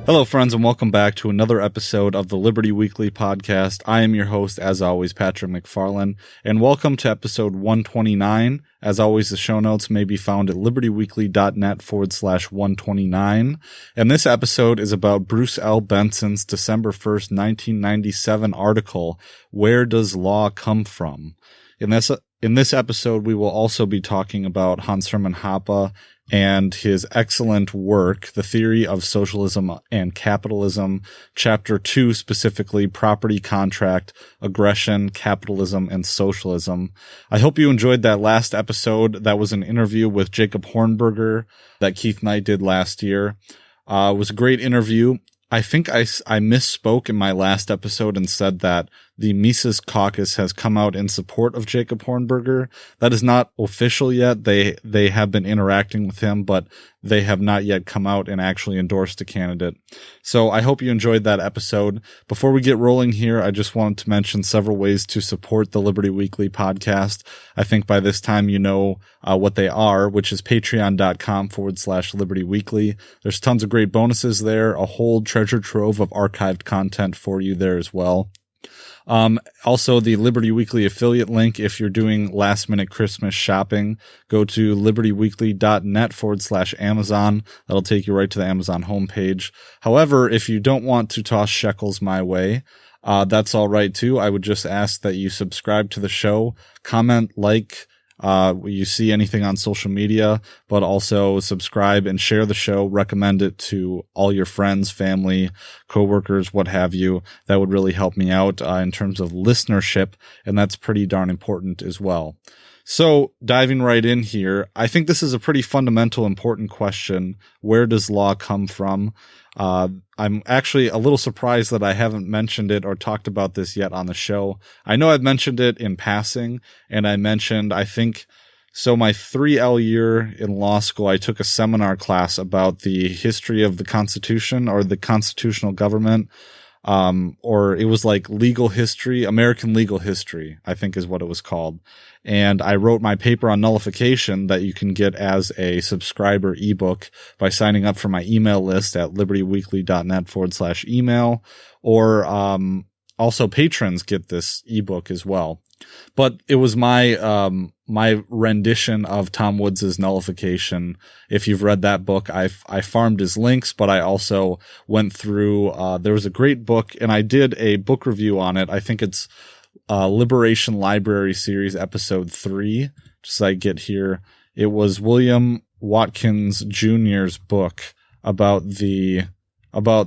Hello, friends, and welcome back to another episode of the Liberty Weekly podcast. I am your host, as always, Patrick McFarlane, and welcome to episode 129. As always, the show notes may be found at libertyweekly.net/129. And this episode is about Bruce L. Benson's December 1st, 1997 article, Where Does Law Come From? In this episode, we will also be talking about Hans-Hermann Hoppe and his excellent work, The Theory of Socialism and Capitalism, Chapter 2, specifically Property Contract, Aggression, Capitalism, and Socialism. I hope you enjoyed that last episode. That was an interview with Jacob Hornberger that Keith Knight did last year. It was a great interview. I think I misspoke in my last episode and said that the Mises Caucus has come out in support of Jacob Hornberger. That is not official yet. They have been interacting with him, but they have not yet come out and actually endorsed a candidate. So I hope you enjoyed that episode. Before we get rolling here, I just wanted to mention several ways to support the Liberty Weekly podcast. I think by this time you know what they are, which is patreon.com/Liberty Weekly. There's tons of great bonuses there, a whole treasure trove of archived content for you there as well. Also the Liberty Weekly affiliate link. If you're doing last minute Christmas shopping, go to libertyweekly.net/Amazon. That'll take you right to the Amazon homepage. However, if you don't want to toss shekels my way, that's all right too. I would just ask that you subscribe to the show, comment, like, you see anything on social media, but also subscribe and share the show, recommend it to all your friends, family, coworkers, what have you. That would really help me out in terms of listenership, and that's pretty darn important as well. So diving right in here, I think this is a pretty fundamental, important question. Where does law come from? I'm actually a little surprised that I haven't mentioned it or talked about this yet on the show. I know I've mentioned it in passing, and I mentioned, I think, so my 3L year in law school, I took a seminar class about the history of the Constitution or the constitutional government. Or it was like legal history, American legal history, I think is what it was called. And I wrote my paper on nullification that you can get as a subscriber ebook by signing up for my email list at libertyweekly.net/email, or, also patrons get this ebook as well. But it was my rendition of Tom Woods' Nullification. If you've read that book, I farmed his links, but I also went through, there was a great book, and I did a book review on it. I think it's Liberation Library Series, Episode 3, just so I get here. It was William Watkins Jr.'s book about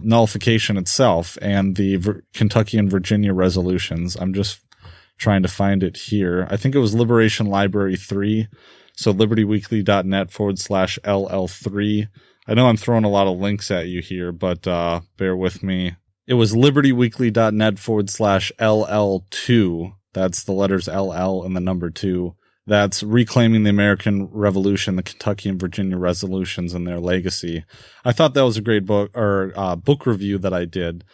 nullification itself and the Kentucky and Virginia resolutions. I'm just trying to find it here. I think it was Liberation Library 3. So libertyweekly.net/LL3. I know I'm throwing a lot of links at you here, but bear with me. It was libertyweekly.net/LL2. That's the letters LL and the number 2. That's Reclaiming the American Revolution, the Kentucky and Virginia resolutions and their legacy. I thought that was a great book, or book review that I did.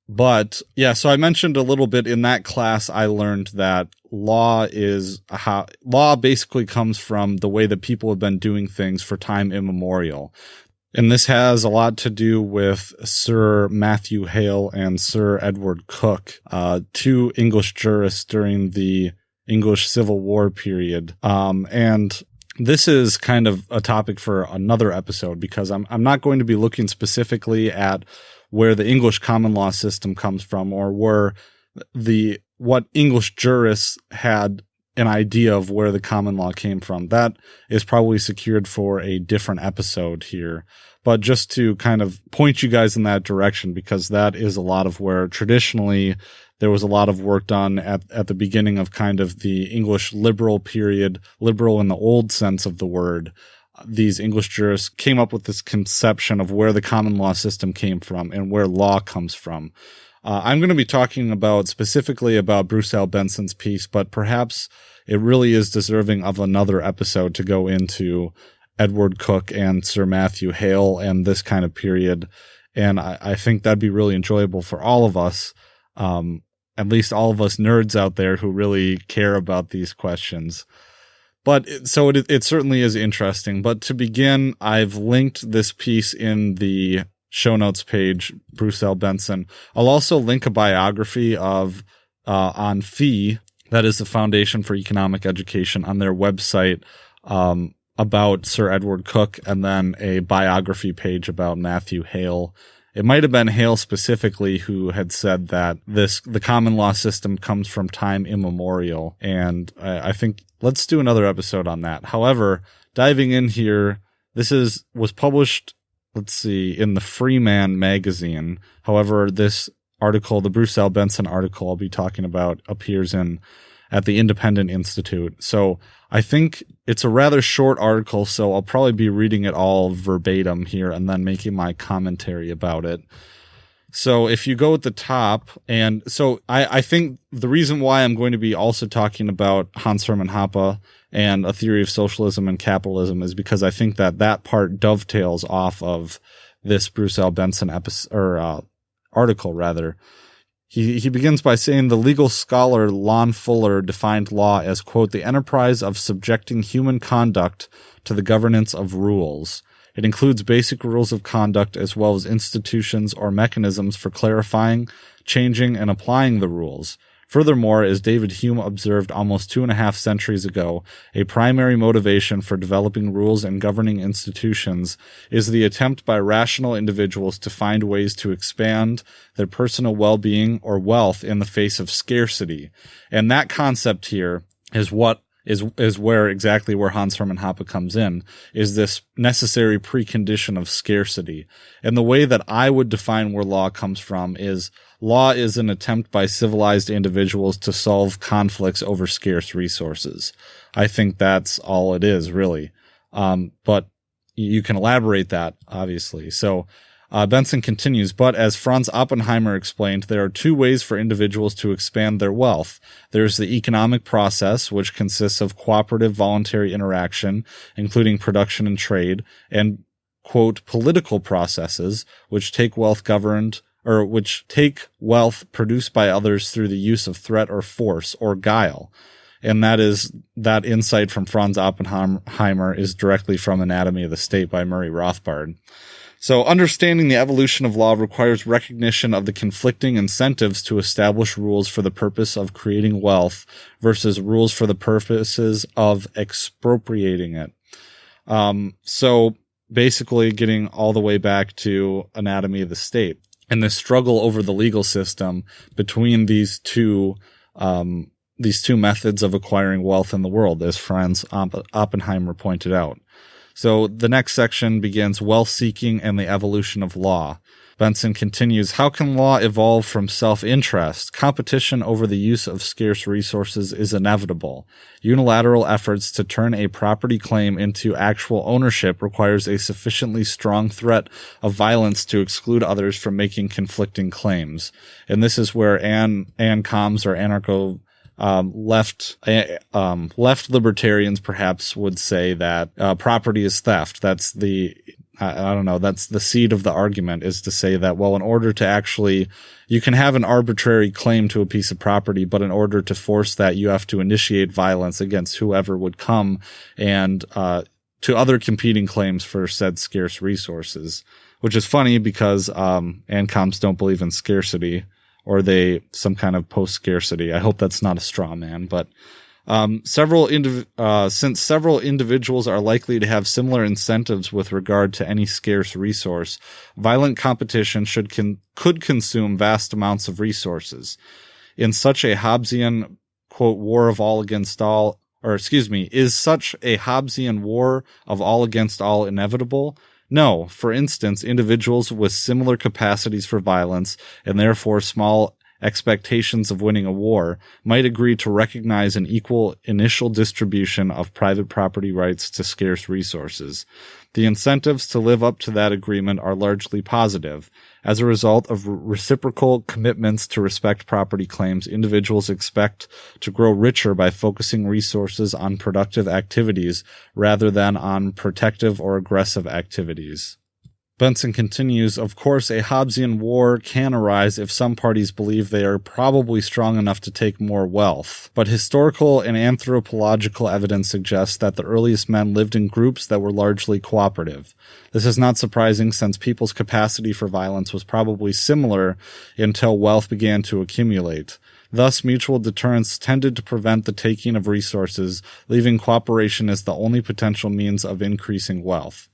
But yeah, so I mentioned a little bit in that class, I learned that law basically comes from the way that people have been doing things for time immemorial. And this has a lot to do with Sir Matthew Hale and Sir Edward Coke, two English jurists during the English Civil War period. And this is kind of a topic for another episode, because I'm not going to be looking specifically at where the English common law system comes from, or what English jurists had an idea of where the common law came from. That is probably secured for a different episode here. But just to kind of point you guys in that direction, because that is a lot of where traditionally there was a lot of work done at the beginning of kind of the English liberal period, liberal in the old sense of the word. These English jurists came up with this conception of where the common law system came from and where law comes from. I'm going to be talking specifically about Bruce L. Benson's piece, but perhaps it really is deserving of another episode to go into Edward Coke and Sir Matthew Hale and this kind of period. And I think that'd be really enjoyable for all of us, at least all of us nerds out there who really care about these questions. But it certainly is interesting. But to begin, I've linked this piece in the show notes page, Bruce L. Benson. I'll also link a biography of on FEE, that is the Foundation for Economic Education, on their website about Sir Edward Cook, and then a biography page about Matthew Hale. It might have been Hale specifically who had said that the common law system comes from time immemorial, and I think let's do another episode on that. However, diving in here, this was published, let's see, in the Freeman magazine. However, this article, the Bruce L. Benson article I'll be talking about, appears at the Independent Institute. So I think it's a rather short article, so I'll probably be reading it all verbatim here and then making my commentary about it. So if you go at the top, and so I think the reason why I'm going to be also talking about Hans-Hermann Hoppe and A Theory of Socialism and Capitalism is because I think that part dovetails off of this Bruce L. Benson article rather. He begins by saying the legal scholar Lon Fuller defined law as, quote, the enterprise of subjecting human conduct to the governance of rules. It includes basic rules of conduct as well as institutions or mechanisms for clarifying, changing, and applying the rules. Furthermore, as David Hume observed almost 2.5 centuries ago, a primary motivation for developing rules and governing institutions is the attempt by rational individuals to find ways to expand their personal well-being or wealth in the face of scarcity. And that concept here is where Hans-Hermann Hoppe comes in, is this necessary precondition of scarcity. And the way that I would define where law comes from is law is an attempt by civilized individuals to solve conflicts over scarce resources. I think that's all it is, really. But you can elaborate that, obviously. So Benson continues, but as Franz Oppenheimer explained, there are two ways for individuals to expand their wealth. There's the economic process, which consists of cooperative voluntary interaction, including production and trade, and, quote, political processes, which take wealth produced by others through the use of threat or force or guile. And that insight from Franz Oppenheimer is directly from Anatomy of the State by Murray Rothbard. So understanding the evolution of law requires recognition of the conflicting incentives to establish rules for the purpose of creating wealth versus rules for the purposes of expropriating it. So basically getting all the way back to Anatomy of the State and the struggle over the legal system between these two methods of acquiring wealth in the world, as Franz Oppenheimer pointed out. So the next section begins wealth-seeking and the evolution of law. Benson continues, how can law evolve from self-interest? Competition over the use of scarce resources is inevitable. Unilateral efforts to turn a property claim into actual ownership requires a sufficiently strong threat of violence to exclude others from making conflicting claims. And this is where Ann Combs or anarcho left libertarians perhaps would say that property is theft. That's that's the seed of the argument, is to say that, well, in order to actually, you can have an arbitrary claim to a piece of property, but in order to force that, you have to initiate violence against whoever would come and to other competing claims for said scarce resources, which is funny because ANCOMs don't believe in scarcity, or they some kind of post-scarcity. I hope that's not a straw man, but since several individuals are likely to have similar incentives with regard to any scarce resource, violent competition could consume vast amounts of resources. In such a Hobbesian, quote, war of all against all, is such a Hobbesian war of all against all inevitable? No. For instance, individuals with similar capacities for violence, and therefore small expectations of winning a war, might agree to recognize an equal initial distribution of private property rights to scarce resources. The incentives to live up to that agreement are largely positive. As a result of reciprocal commitments to respect property claims, individuals expect to grow richer by focusing resources on productive activities rather than on protective or aggressive activities. Benson continues, of course, a Hobbesian war can arise if some parties believe they are probably strong enough to take more wealth. But historical and anthropological evidence suggests that the earliest men lived in groups that were largely cooperative. This is not surprising since people's capacity for violence was probably similar until wealth began to accumulate. Thus, mutual deterrence tended to prevent the taking of resources, leaving cooperation as the only potential means of increasing wealth.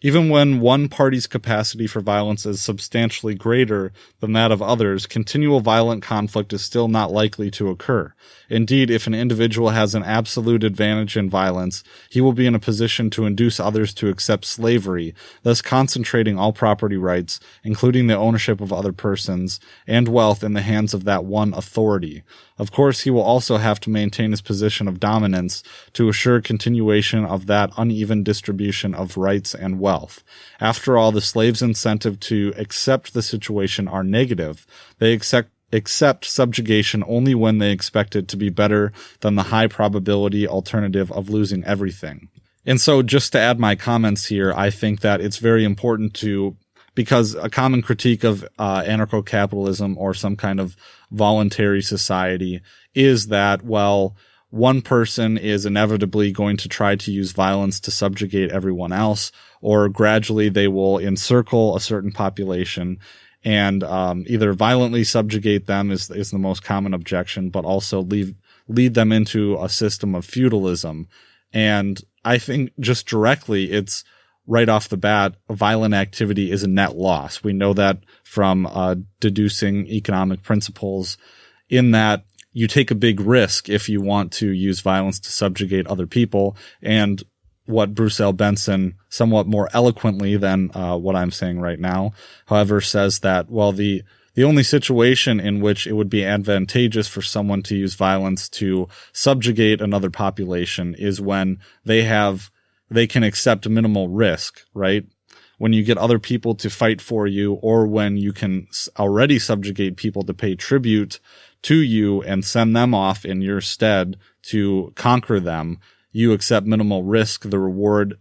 Even when one party's capacity for violence is substantially greater than that of others, continual violent conflict is still not likely to occur. Indeed, if an individual has an absolute advantage in violence, he will be in a position to induce others to accept slavery, thus concentrating all property rights, including the ownership of other persons, and wealth in the hands of that one authority. Of course, he will also have to maintain his position of dominance to assure continuation of that uneven distribution of rights and wealth. After all, the slave's incentive to accept the situation are negative. They accept subjugation only when they expect it to be better than the high probability alternative of losing everything. And so just to add my comments here, I think that it's very important because a common critique of anarcho-capitalism or some kind of voluntary society is that, well, one person is inevitably going to try to use violence to subjugate everyone else, or gradually they will encircle a certain population and either violently subjugate them is the most common objection, but also lead them into a system of feudalism. And I think just directly, it's right off the bat, violent activity is a net loss. We know that from deducing economic principles, in that you take a big risk if you want to use violence to subjugate other people. And what Bruce L. Benson, somewhat more eloquently than what I'm saying right now, however, says that, well, the only situation in which it would be advantageous for someone to use violence to subjugate another population is when they can accept minimal risk, right? When you get other people to fight for you, or when you can already subjugate people to pay tribute to you and send them off in your stead to conquer them, you accept minimal risk. The reward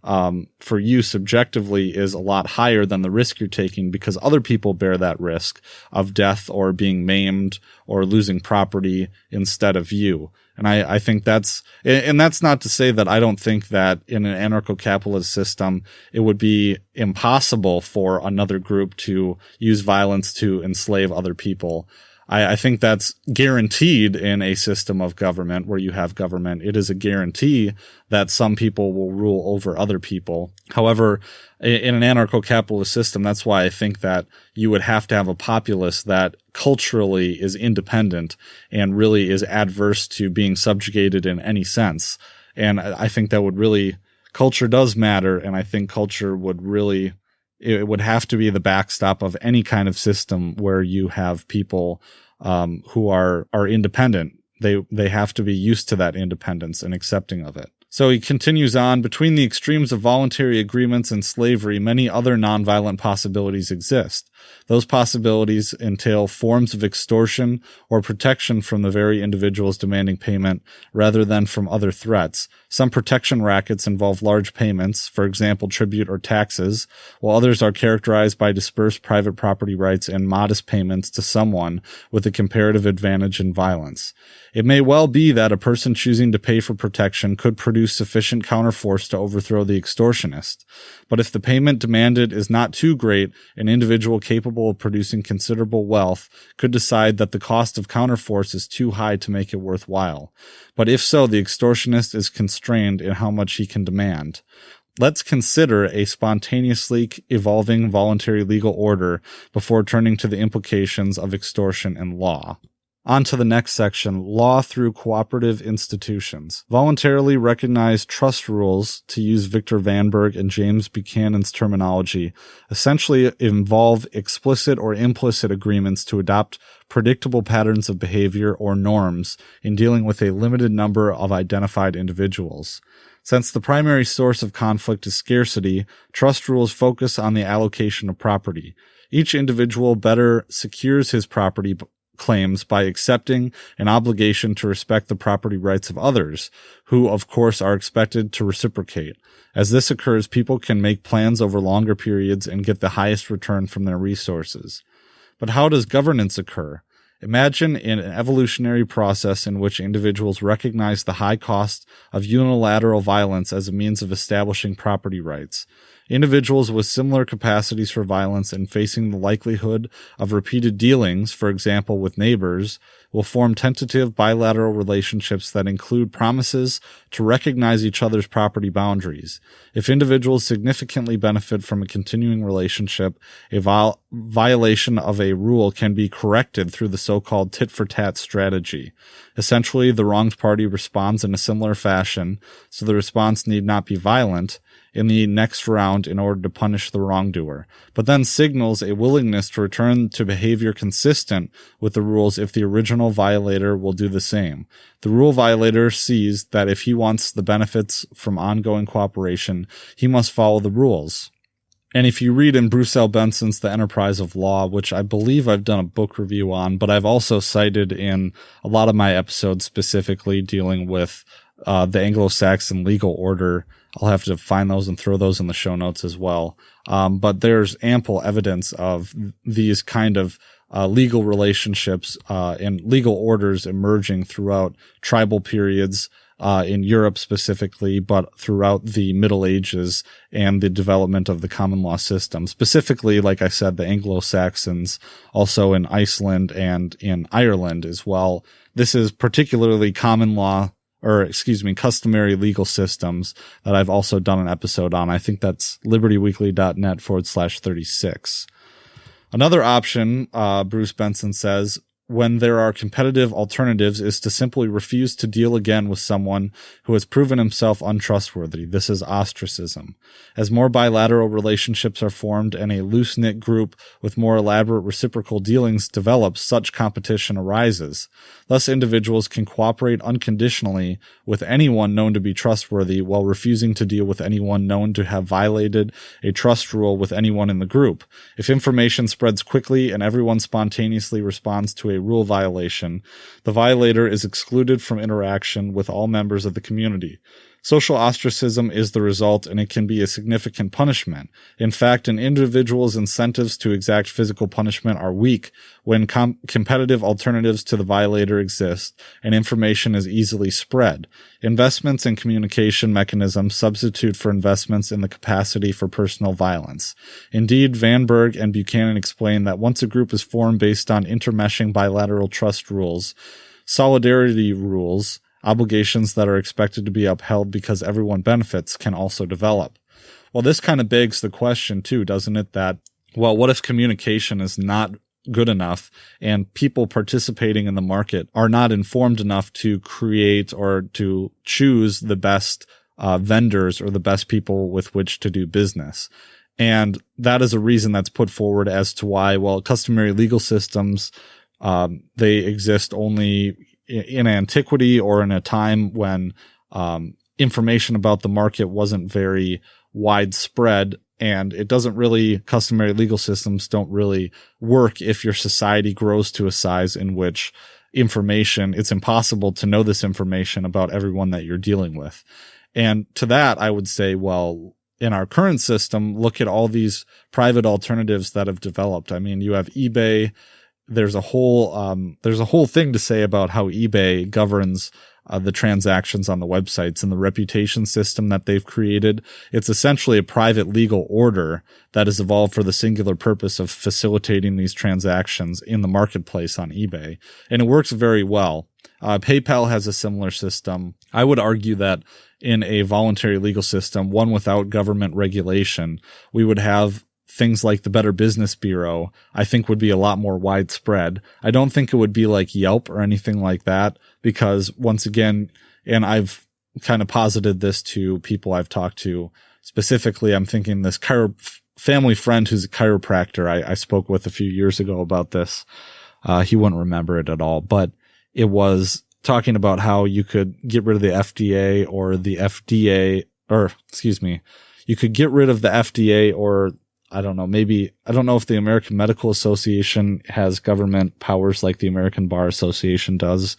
for you subjectively is a lot higher than the risk you're taking because other people bear that risk of death or being maimed or losing property instead of you. And I think that's not to say that I don't think that in an anarcho-capitalist system, it would be impossible for another group to use violence to enslave other people. I think that's guaranteed in a system of government where you have government. It is a guarantee that some people will rule over other people. However, in an anarcho-capitalist system, that's why I think that you would have to have a populace that culturally is independent and really is adverse to being subjugated in any sense. And I think that would really, culture does matter. And I think culture would really, it would have to be the backstop of any kind of system where you have people who are independent. They have to be used to that independence and accepting of it. So he continues on, between the extremes of voluntary agreements and slavery, many other nonviolent possibilities exist. Those possibilities entail forms of extortion or protection from the very individuals demanding payment rather than from other threats. Some protection rackets involve large payments, for example, tribute or taxes, while others are characterized by dispersed private property rights and modest payments to someone with a comparative advantage in violence. It may well be that a person choosing to pay for protection could produce sufficient counterforce to overthrow the extortionist. But if the payment demanded is not too great, an individual capable of producing considerable wealth could decide that the cost of counterforce is too high to make it worthwhile. But if so, the extortionist is constrained in how much he can demand. Let's consider a spontaneously evolving voluntary legal order before turning to the implications of extortion in law. On to the next section, law through cooperative institutions. Voluntarily recognized trust rules, to use Victor Vanberg and James Buchanan's terminology, essentially involve explicit or implicit agreements to adopt predictable patterns of behavior or norms in dealing with a limited number of identified individuals. Since the primary source of conflict is scarcity, trust rules focus on the allocation of property. Each individual better secures his property claims by accepting an obligation to respect the property rights of others, who of course are expected to reciprocate. As this occurs, people can make plans over longer periods and get the highest return from their resources. But how does governance occur? Imagine an evolutionary process in which individuals recognize the high cost of unilateral violence as a means of establishing property rights. Individuals with similar capacities for violence and facing the likelihood of repeated dealings, for example with neighbors, will form tentative bilateral relationships that include promises to recognize each other's property boundaries. If individuals significantly benefit from a continuing relationship, a violation of a rule can be corrected through the so-called tit-for-tat strategy. Essentially, the wronged party responds in a similar fashion, so the response need not be violent in the next round in order to punish the wrongdoer, but then signals a willingness to return to behavior consistent with the rules if the original violator will do the same. The rule violator sees that if he wants the benefits from ongoing cooperation, he must follow the rules. And if you read in Bruce L. Benson's The Enterprise of Law, which I believe I've done a book review on, but I've also cited in a lot of my episodes specifically dealing with the Anglo-Saxon legal order. I'll have to find those and throw those in the show notes as well. But there's ample evidence of these kind of legal relationships and legal orders emerging throughout tribal periods in Europe specifically, but throughout the Middle Ages and the development of the common law system. Specifically, like I said, the Anglo-Saxons, also in Iceland and in Ireland as well. This is particularly customary legal systems that I've also done an episode on. I think that's libertyweekly.net/36. Another option, Bruce Benson says, when there are competitive alternatives, is to simply refuse to deal again with someone who has proven himself untrustworthy. This is ostracism. As more bilateral relationships are formed and a loose-knit group with more elaborate reciprocal dealings develops, such competition arises. Thus, individuals can cooperate unconditionally with anyone known to be trustworthy while refusing to deal with anyone known to have violated a trust rule with anyone in the group. If information spreads quickly and everyone spontaneously responds to a rule violation, the violator is excluded from interaction with all members of the community. Social ostracism is the result, and it can be a significant punishment. In fact, an individual's incentives to exact physical punishment are weak when competitive alternatives to the violator exist and information is easily spread. Investments in communication mechanisms substitute for investments in the capacity for personal violence. Indeed, Van Berg and Buchanan explain that once a group is formed based on intermeshing bilateral trust rules, solidarity rules, obligations that are expected to be upheld because everyone benefits, can also develop. Well, this kind of begs the question too, doesn't it, that, well, what if communication is not good enough and people participating in the market are not informed enough to create or to choose the best vendors or the best people with which to do business? And that is a reason that's put forward as to why, well, customary legal systems, they exist only in antiquity or in a time when information about the market wasn't very widespread, and it doesn't really, customary legal systems don't really work if your society grows to a size in which it's impossible to know this information about everyone that you're dealing with. And to that, I would say, well, in our current system, look at all these private alternatives that have developed. I mean, you have eBay. There's a whole thing to say about how eBay governs the transactions on the websites and the reputation system that they've created. It's essentially a private legal order that has evolved for the singular purpose of facilitating these transactions in the marketplace on eBay. And it works very well. PayPal has a similar system. I would argue that in a voluntary legal system, one without government regulation, we would have things like the Better Business Bureau, I think, would be a lot more widespread. I don't think it would be like Yelp or anything like that, because once again, and I've kind of posited this to people I've talked to, specifically, I'm thinking this family friend who's a chiropractor I spoke with a few years ago about this. He wouldn't remember it at all, but it was talking about how you could get rid of the FDA or the FDA, or excuse me, you could get rid of the FDA or I don't know, maybe, I don't know if the American Medical Association has government powers like the American Bar Association does,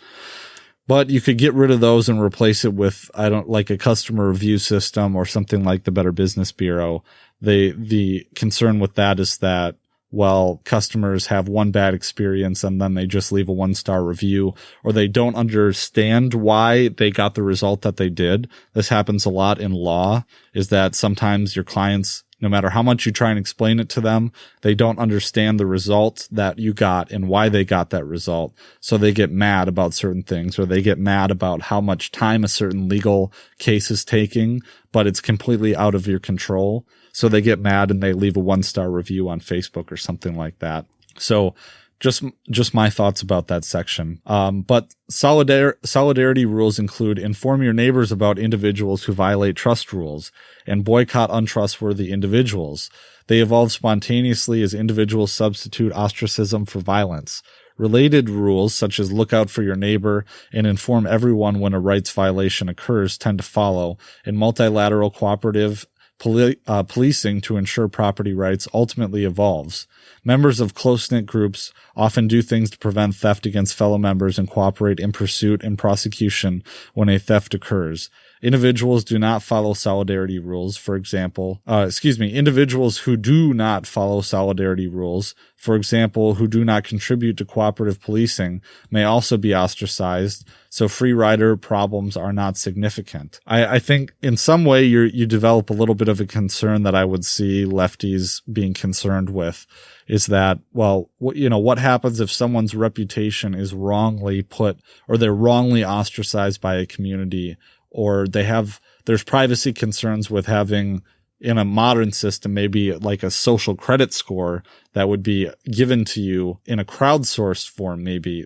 but you could get rid of those and replace it with, like a customer review system or something like the Better Business Bureau. The concern with that is that, well, customers have one bad experience and then they just leave a 1-star review, or they don't understand why they got the result that they did. This happens a lot in law, is that sometimes your clients, no matter how much you try and explain it to them, they don't understand the result that you got and why they got that result. So they get mad about certain things, or they get mad about how much time a certain legal case is taking, but it's completely out of your control. So they get mad and they leave a 1-star review on Facebook or something like that. So just my thoughts about that section. But solidarity rules include inform your neighbors about individuals who violate trust rules and boycott untrustworthy individuals. They evolve spontaneously as individuals substitute ostracism for violence. Related rules, such as look out for your neighbor and inform everyone when a rights violation occurs, tend to follow, and multilateral cooperative policing to ensure property rights ultimately evolves. Members of close-knit groups often do things to prevent theft against fellow members and cooperate in pursuit and prosecution when a theft occurs. Individuals do not follow solidarity rules, individuals who do not follow solidarity rules, for example, who do not contribute to cooperative policing, may also be ostracized, so free rider problems are not significant. I think in some way you develop a little bit of a concern that I would see lefties being concerned with, is that, well, what happens if someone's reputation is wrongly put, or they're wrongly ostracized by a community, or there's privacy concerns with having, in a modern system, maybe like a social credit score that would be given to you in a crowdsourced form. Maybe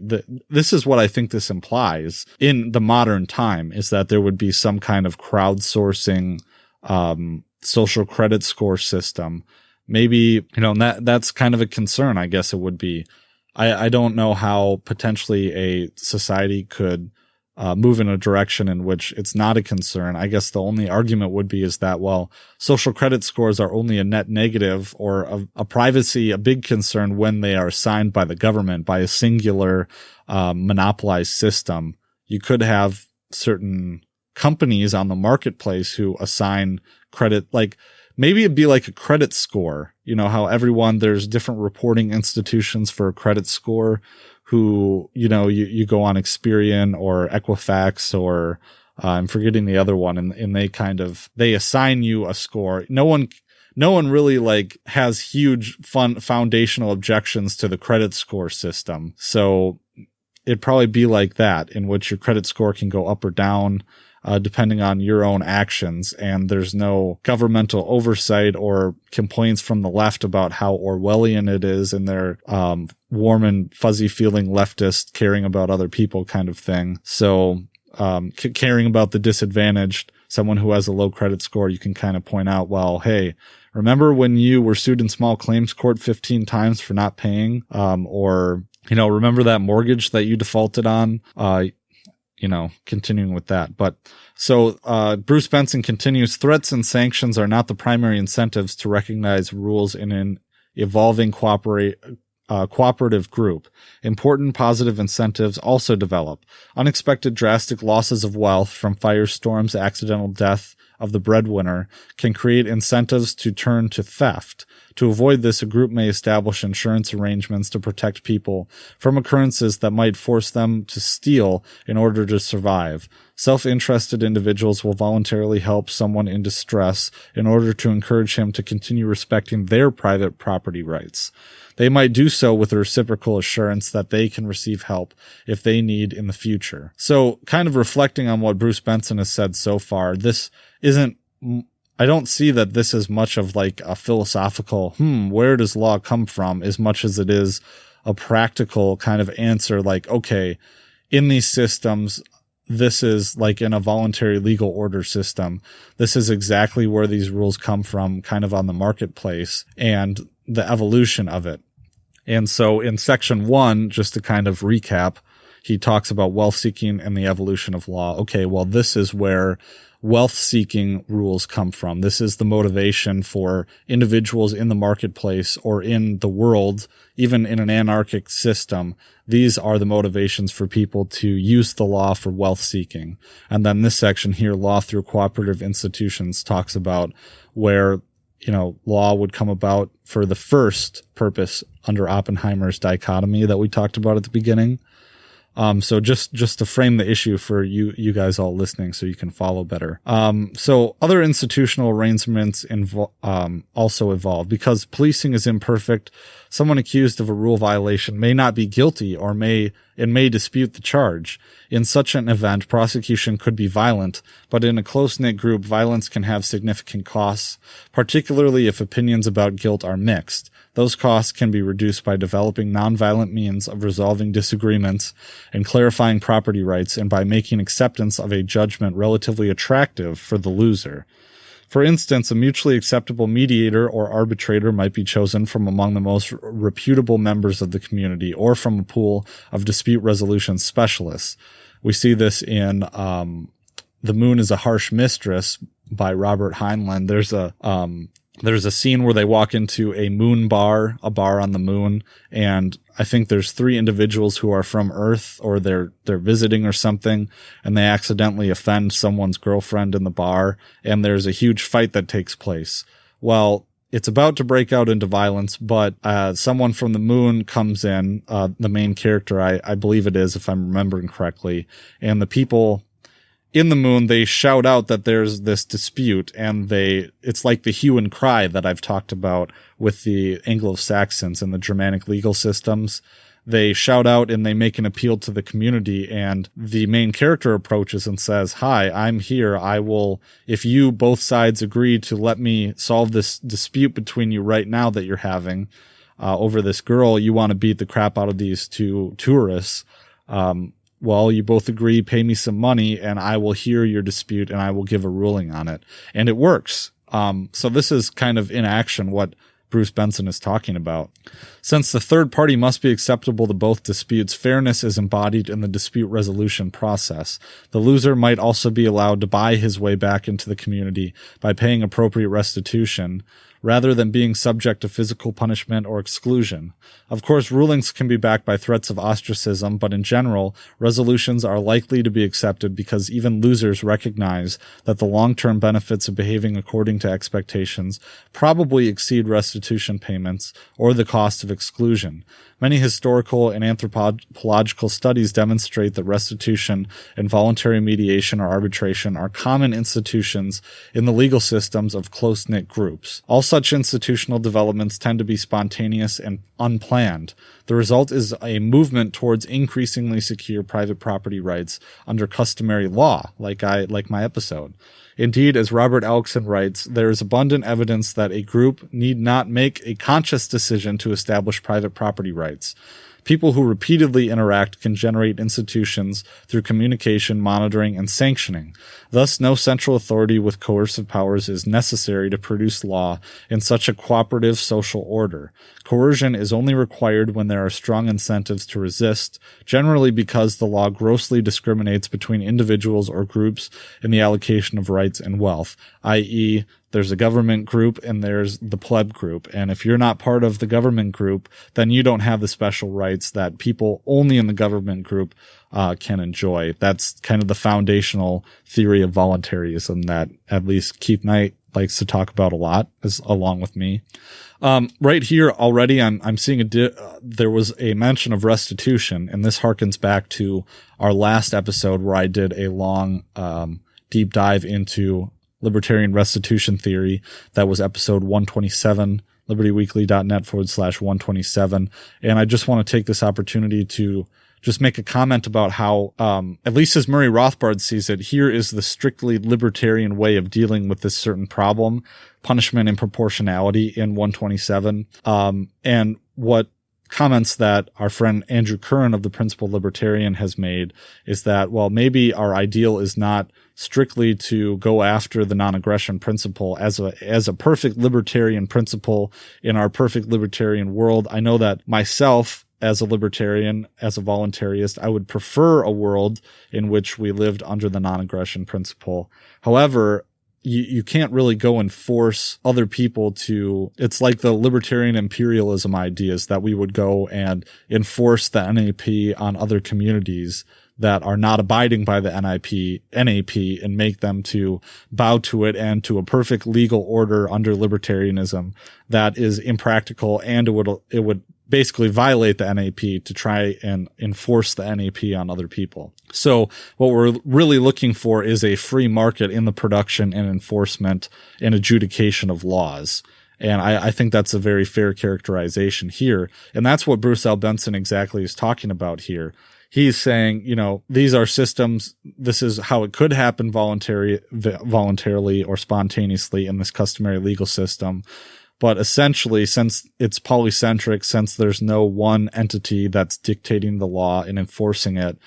this is what I think this implies in the modern time, is that there would be some kind of crowdsourcing, social credit score system. Maybe, that's kind of a concern, I guess it would be. I don't know how potentially a society could move in a direction in which it's not a concern. I guess the only argument would be is that, well, social credit scores are only a net negative, or a privacy, a big concern when they are assigned by the government, by a singular monopolized system. You could have certain companies on the marketplace who assign credit, like maybe it'd be like a credit score. How there's different reporting institutions for a credit score, who, you go on Experian or Equifax, or I'm forgetting the other one, and they assign you a score. No one really has huge foundational objections to the credit score system. So it'd probably be like that, in which your credit score can go up or down, depending on your own actions, and there's no governmental oversight or complaints from the left about how Orwellian it is, and their warm and fuzzy feeling leftist caring about other people kind of thing. So caring about the disadvantaged, someone who has a low credit score, you can kind of point out, well, hey, remember when you were sued in small claims court 15 times for not paying, or remember that mortgage that you defaulted on? Continuing with that. But so Bruce Benson continues, threats and sanctions are not the primary incentives to recognize rules in an evolving cooperative group. Important positive incentives also develop. Unexpected drastic losses of wealth from firestorms, accidental death of the breadwinner can create incentives to turn to theft. To avoid this, a group may establish insurance arrangements to protect people from occurrences that might force them to steal in order to survive. Self-interested individuals will voluntarily help someone in distress in order to encourage him to continue respecting their private property rights. They might do so with a reciprocal assurance that they can receive help if they need in the future. So, kind of reflecting on what Bruce Benson has said so far, I don't see that this is much of like a philosophical, where does law come from, as much as it is a practical kind of answer, like, okay, in these systems, this is like in a voluntary legal order system, this is exactly where these rules come from, kind of on the marketplace, and the evolution of it. And so in section 1, just to kind of recap, he talks about wealth seeking and the evolution of law. Okay, well, this is where wealth-seeking rules come from. This is the motivation for individuals in the marketplace or in the world, even in an anarchic system. These are the motivations for people to use the law for wealth-seeking. And then this section here, law through cooperative institutions, talks about where, law would come about for the first purpose under Oppenheimer's dichotomy that we talked about at the beginning. So just to frame the issue for you guys all listening so you can follow better. So other institutional arrangements also evolve. Because policing is imperfect, someone accused of a rule violation may not be guilty or may dispute the charge. In such an event, prosecution could be violent, but in a close-knit group, violence can have significant costs, particularly if opinions about guilt are mixed. Those costs can be reduced by developing nonviolent means of resolving disagreements and clarifying property rights, and by making acceptance of a judgment relatively attractive for the loser. For instance, a mutually acceptable mediator or arbitrator might be chosen from among the most reputable members of the community, or from a pool of dispute resolution specialists. We see this in The Moon is a Harsh Mistress by Robert Heinlein. There's a scene where they walk into a moon bar, a bar on the moon, and I think there's 3 individuals who are from Earth, or they're visiting or something, and they accidentally offend someone's girlfriend in the bar, and there's a huge fight that takes place. Well, it's about to break out into violence, but someone from the moon comes in, the main character, I believe it is, if I'm remembering correctly, and the people in the moon, they shout out that there's this dispute, and it's like the hue and cry that I've talked about with the Anglo-Saxons and the Germanic legal systems. They shout out and they make an appeal to the community, and the main character approaches and says, "Hi, I'm here. If you both sides agree to let me solve this dispute between you right now that you're having, over this girl, you want to beat the crap out of these 2 tourists. Well, you both agree, pay me some money, and I will hear your dispute, and I will give a ruling on it." And it works. So this is kind of in action what Bruce Benson is talking about. Since the third party must be acceptable to both disputes, fairness is embodied in the dispute resolution process. The loser might also be allowed to buy his way back into the community by paying appropriate restitution, rather than being subject to physical punishment or exclusion. Of course, rulings can be backed by threats of ostracism, but in general, resolutions are likely to be accepted because even losers recognize that the long-term benefits of behaving according to expectations probably exceed restitution payments or the cost of exclusion. Many historical and anthropological studies demonstrate that restitution and voluntary mediation or arbitration are common institutions in the legal systems of close-knit groups. All such institutional developments tend to be spontaneous and unplanned. The result is a movement towards increasingly secure private property rights under customary law, like my episode. Indeed, as Robert Elkson writes, there is abundant evidence that a group need not make a conscious decision to establish private property rights. People who repeatedly interact can generate institutions through communication, monitoring, and sanctioning. Thus, no central authority with coercive powers is necessary to produce law in such a cooperative social order. Coercion is only required when there are strong incentives to resist, generally because the law grossly discriminates between individuals or groups in the allocation of rights and wealth, i.e., there's a government group and there's the pleb group. And if you're not part of the government group, then you don't have the special rights that people only in the government group can enjoy. That's kind of the foundational theory of voluntarism that at least Keith Knight likes to talk about a lot, along with me. Right here already, I'm seeing there was a mention of restitution, and this harkens back to our last episode where I did a long deep dive into libertarian restitution theory. That was episode 127, libertyweekly.net/127. And I just want to take this opportunity to just make a comment about how, at least as Murray Rothbard sees it, here is the strictly libertarian way of dealing with this certain problem, punishment and proportionality in 127. And what comments that our friend Andrew Curran of the Principled Libertarian has made is that, well, maybe our ideal is not strictly to go after the non-aggression principle as a perfect libertarian principle in our perfect libertarian world. I know that myself, as a libertarian, as a voluntarist, I would prefer a world in which we lived under the non-aggression principle. However, you can't really go and force other people to, it's like the libertarian imperialism ideas that we would go and enforce the NAP on other communities that are not abiding by the NAP and make them to bow to it and to a perfect legal order under libertarianism that is impractical, and it would basically violate the NAP to try and enforce the NAP on other people. So what we're really looking for is a free market in the production and enforcement and adjudication of laws. And I think that's a very fair characterization here. And that's what Bruce L. Benson exactly is talking about here. He's saying, these are systems. This is how it could happen voluntarily or spontaneously in this customary legal system. But essentially, since it's polycentric, since there's no one entity that's dictating the law and enforcing it,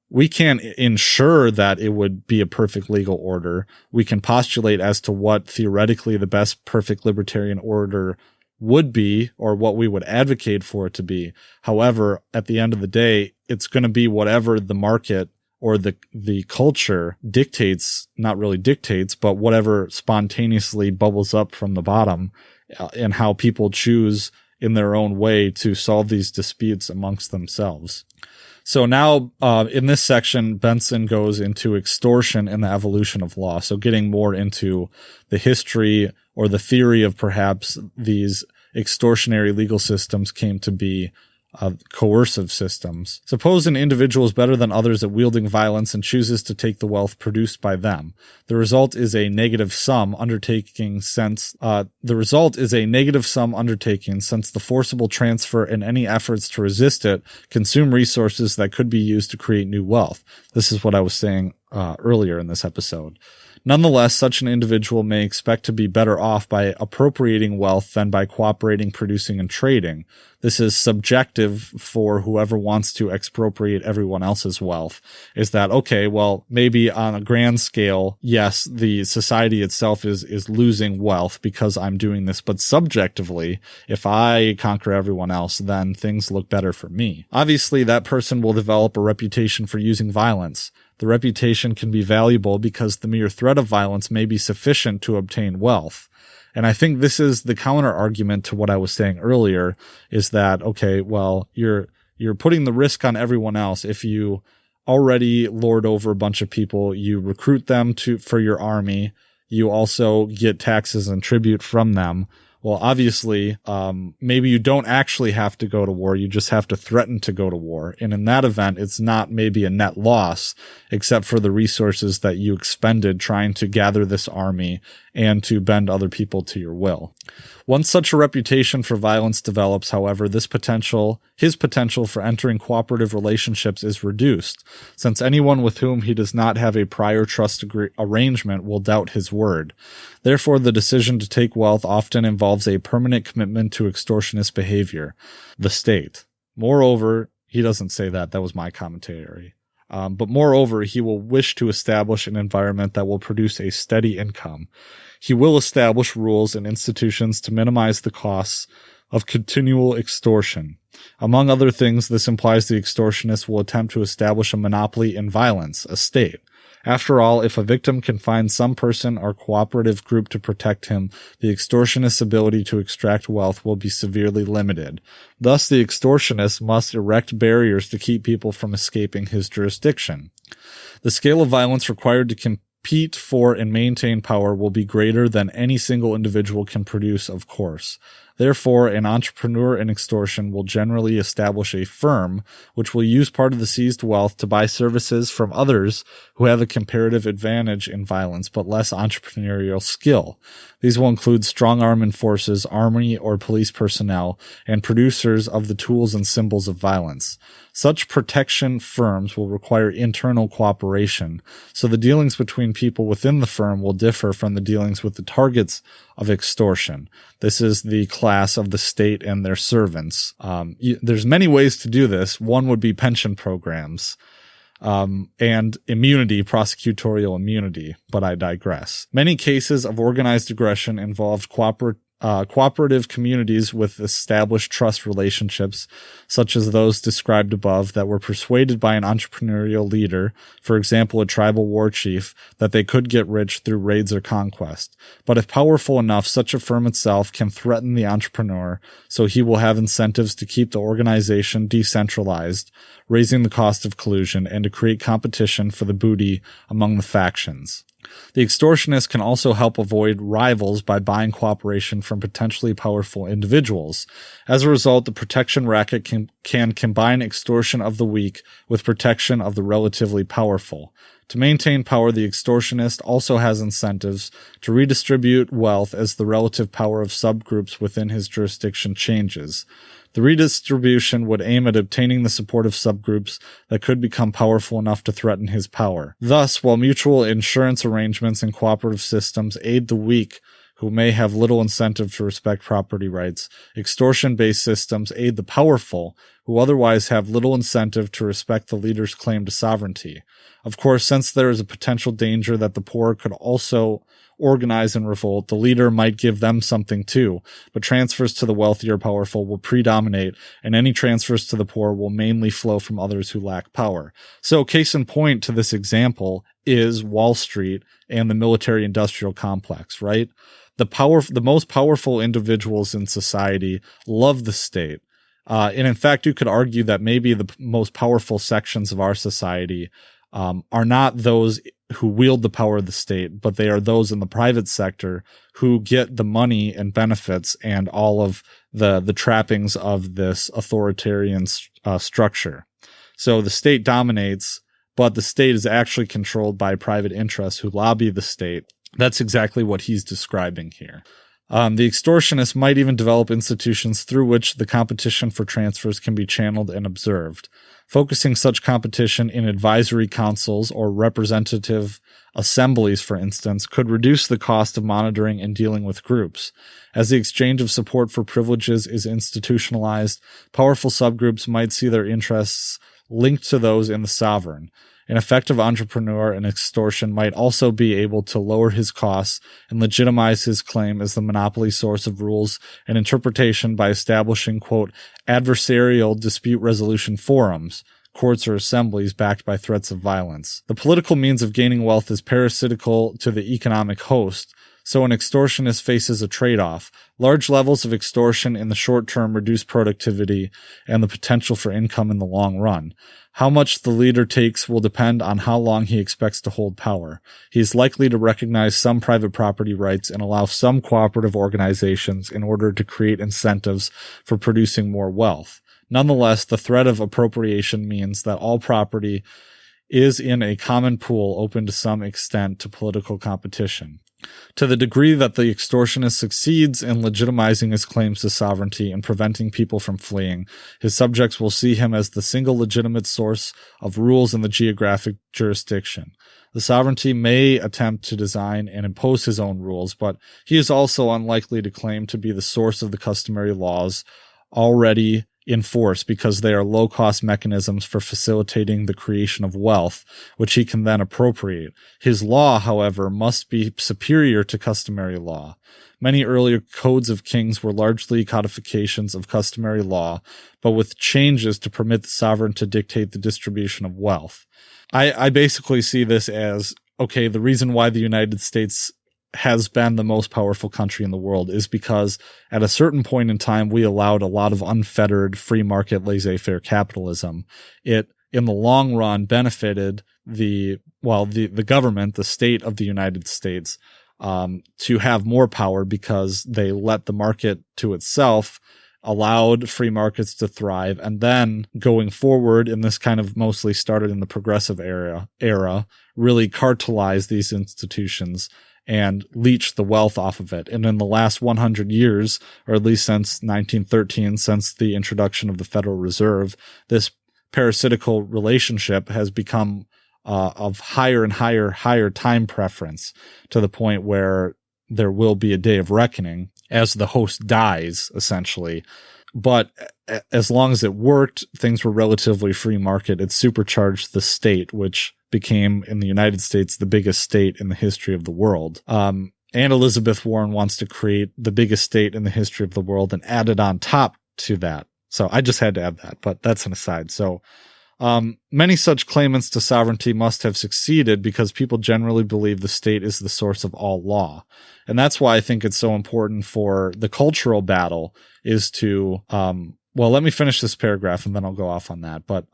we can't ensure that it would be a perfect legal order. We can postulate as to what theoretically the best perfect libertarian order would be, or what we would advocate for it to be. However, at the end of the day, it's going to be whatever the market or the culture dictates, not really dictates, but whatever spontaneously bubbles up from the bottom, and how people choose in their own way to solve these disputes amongst themselves. So now, in this section, Benson goes into extortion and the evolution of law. So getting more into the history or the theory of perhaps these extortionary legal systems came to be coercive systems. Suppose an individual is better than others at wielding violence and chooses to take the wealth produced by them. The result is a negative sum undertaking since the forcible transfer and any efforts to resist it consume resources that could be used to create new wealth. This is what I was saying earlier in this episode. Nonetheless, such an individual may expect to be better off by appropriating wealth than by cooperating, producing, and trading. This is subjective for whoever wants to expropriate everyone else's wealth. Is that, okay, well, maybe on a grand scale, yes, the society itself is losing wealth because I'm doing this, but subjectively, if I conquer everyone else, then things look better for me. Obviously, that person will develop a reputation for using violence. The reputation can be valuable because the mere threat of violence may be sufficient to obtain wealth. And I think this is the counter argument to what I was saying earlier, is that, okay, well, you're putting the risk on everyone else. If you already lord over a bunch of people, you recruit them for your army, you also get taxes and tribute from them. Well, obviously, maybe you don't actually have to go to war. You just have to threaten to go to war. And in that event, it's not maybe a net loss, except for the resources that you expended trying to gather this army and to bend other people to your will. Once such a reputation for violence develops, however, his potential for entering cooperative relationships is reduced, since anyone with whom he does not have a prior trust arrangement will doubt his word. Therefore, the decision to take wealth often involves a permanent commitment to extortionist behavior, the state. Moreover, he doesn't say that. That was my commentary. But moreover, he will wish to establish an environment that will produce a steady income. He will establish rules and institutions to minimize the costs of continual extortion. Among other things, this implies the extortionist will attempt to establish a monopoly in violence, a state. After all, if a victim can find some person or cooperative group to protect him, the extortionist's ability to extract wealth will be severely limited. Thus, the extortionist must erect barriers to keep people from escaping his jurisdiction. The scale of violence required to compete for and maintain power will be greater than any single individual can produce, of course. Therefore, an entrepreneur in extortion will generally establish a firm which will use part of the seized wealth to buy services from others who have a comparative advantage in violence but less entrepreneurial skill. These will include strong-arm enforcers, army or police personnel, and producers of the tools and symbols of violence. Such protection firms will require internal cooperation, so the dealings between people within the firm will differ from the dealings with the targets of extortion. This is the class of the state and their servants. There's many ways to do this. One would be pension programs, and immunity, prosecutorial immunity, but I digress. Many cases of organized aggression involved Cooperative communities with established trust relationships, such as those described above, that were persuaded by an entrepreneurial leader, for example, a tribal war chief, that they could get rich through raids or conquest. But if powerful enough, such a firm itself can threaten the entrepreneur, so he will have incentives to keep the organization decentralized, raising the cost of collusion, and to create competition for the booty among the factions. The extortionist can also help avoid rivals by buying cooperation from potentially powerful individuals. As a result, the protection racket can combine extortion of the weak with protection of the relatively powerful. To maintain power, the extortionist also has incentives to redistribute wealth as the relative power of subgroups within his jurisdiction changes. The redistribution would aim at obtaining the support of subgroups that could become powerful enough to threaten his power. Thus, while mutual insurance arrangements and cooperative systems aid the weak who may have little incentive to respect property rights, extortion-based systems aid the powerful who otherwise have little incentive to respect the leader's claim to sovereignty. Of course, since there is a potential danger that the poor could also organize and revolt, the leader might give them something too, but transfers to the wealthy or powerful will predominate, and any transfers to the poor will mainly flow from others who lack power. So, case in point to this example is Wall Street and the military-industrial complex, right? The most powerful individuals in society love the state. And in fact, you could argue that maybe the most powerful sections of our society are not those who wield the power of the state, but they are those in the private sector who get the money and benefits and all of the trappings of this authoritarian structure. So the state dominates, but the state is actually controlled by private interests who lobby the state. That's exactly what he's describing here. The extortionists might even develop institutions through which the competition for transfers can be channeled and observed. Focusing such competition in advisory councils or representative assemblies, for instance, could reduce the cost of monitoring and dealing with groups. As the exchange of support for privileges is institutionalized, powerful subgroups might see their interests linked to those in the sovereign. An effective entrepreneur in extortion might also be able to lower his costs and legitimize his claim as the monopoly source of rules and interpretation by establishing, quote, adversarial dispute resolution forums, courts or assemblies backed by threats of violence. The political means of gaining wealth is parasitical to the economic host, so an extortionist faces a trade-off. Large levels of extortion in the short term reduce productivity and the potential for income in the long run. How much the leader takes will depend on how long he expects to hold power. He is likely to recognize some private property rights and allow some cooperative organizations in order to create incentives for producing more wealth. Nonetheless, the threat of appropriation means that all property is in a common pool open to some extent to political competition. To the degree that the extortionist succeeds in legitimizing his claims to sovereignty and preventing people from fleeing, his subjects will see him as the single legitimate source of rules in the geographic jurisdiction. The sovereignty may attempt to design and impose his own rules, but he is also unlikely to claim to be the source of the customary laws already in force because they are low-cost mechanisms for facilitating the creation of wealth, which he can then appropriate. His law, however, must be superior to customary law. Many earlier codes of kings were largely codifications of customary law, but with changes to permit the sovereign to dictate the distribution of wealth. I basically see this as, okay, the reason why the United States has been the most powerful country in the world is because at a certain point in time, we allowed a lot of unfettered free market laissez-faire capitalism. It, in the long run, benefited the government, the state of the United States, to have more power because they let the market to itself, allowed free markets to thrive. And then going forward, and this kind of mostly started in the progressive era, really cartelized these institutions and leech the wealth off of it. And in the last 100 years, or at least since 1913, since the introduction of the Federal Reserve, this parasitical relationship has become of higher and higher time preference, to the point where there will be a day of reckoning as the host dies, essentially. But as long as it worked, things were relatively free market. It supercharged the state, which became, in the United States, the biggest state in the history of the world. And Elizabeth Warren wants to create the biggest state in the history of the world and added on top to that. So I just had to add that, but that's an aside. So many such claimants to sovereignty must have succeeded because people generally believe the state is the source of all law. And that's why I think it's so important for the cultural battle is to, well, let me finish this paragraph and then I'll go off on that. But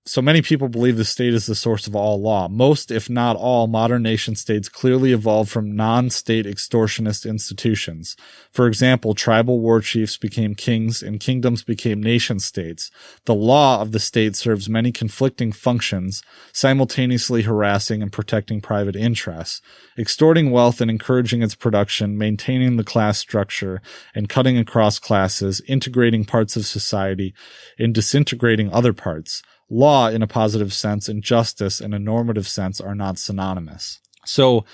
so many people believe the state is the source of all law. Most, if not all, modern nation states clearly evolved from non-state extortionist institutions. For example, tribal war chiefs became kings and kingdoms became nation states. The law of the state serves many conflicting functions, simultaneously harassing and protecting private interests, extorting wealth and encouraging its production, maintaining the class structure and cutting across classes, integrating parts of society and disintegrating other parts. Law in a positive sense and justice in a normative sense are not synonymous. So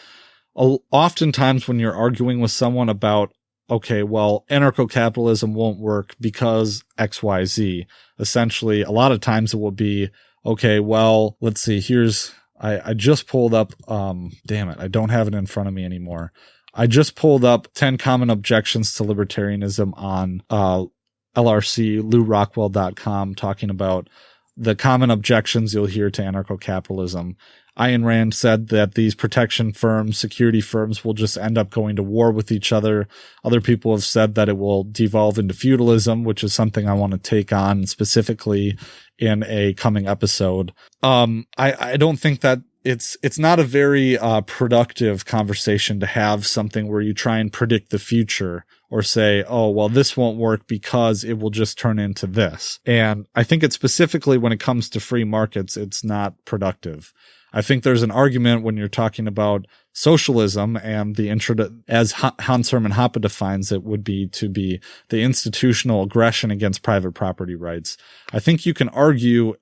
oftentimes when you're arguing with someone about, okay, well, anarcho-capitalism won't work because XYZ, essentially a lot of times it will be, okay, well, let's see, I just pulled up, damn it, I don't have it in front of me anymore. I just pulled up 10 common objections to libertarianism on LRC, LouRockwell.com, talking about the common objections you'll hear to anarcho-capitalism. Ayn Rand said that these protection firms, security firms, will just end up going to war with each other. Other people have said that it will devolve into feudalism, which is something I want to take on specifically in a coming episode. I don't think that it's not a very productive conversation to have something where you try and predict the future or say, oh, well, this won't work because it will just turn into this. And I think it's specifically when it comes to free markets, it's not productive. I think there's an argument when you're talking about socialism and the as Hans-Hermann Hoppe defines it, would be to be the institutional aggression against private property rights. I think you can argue,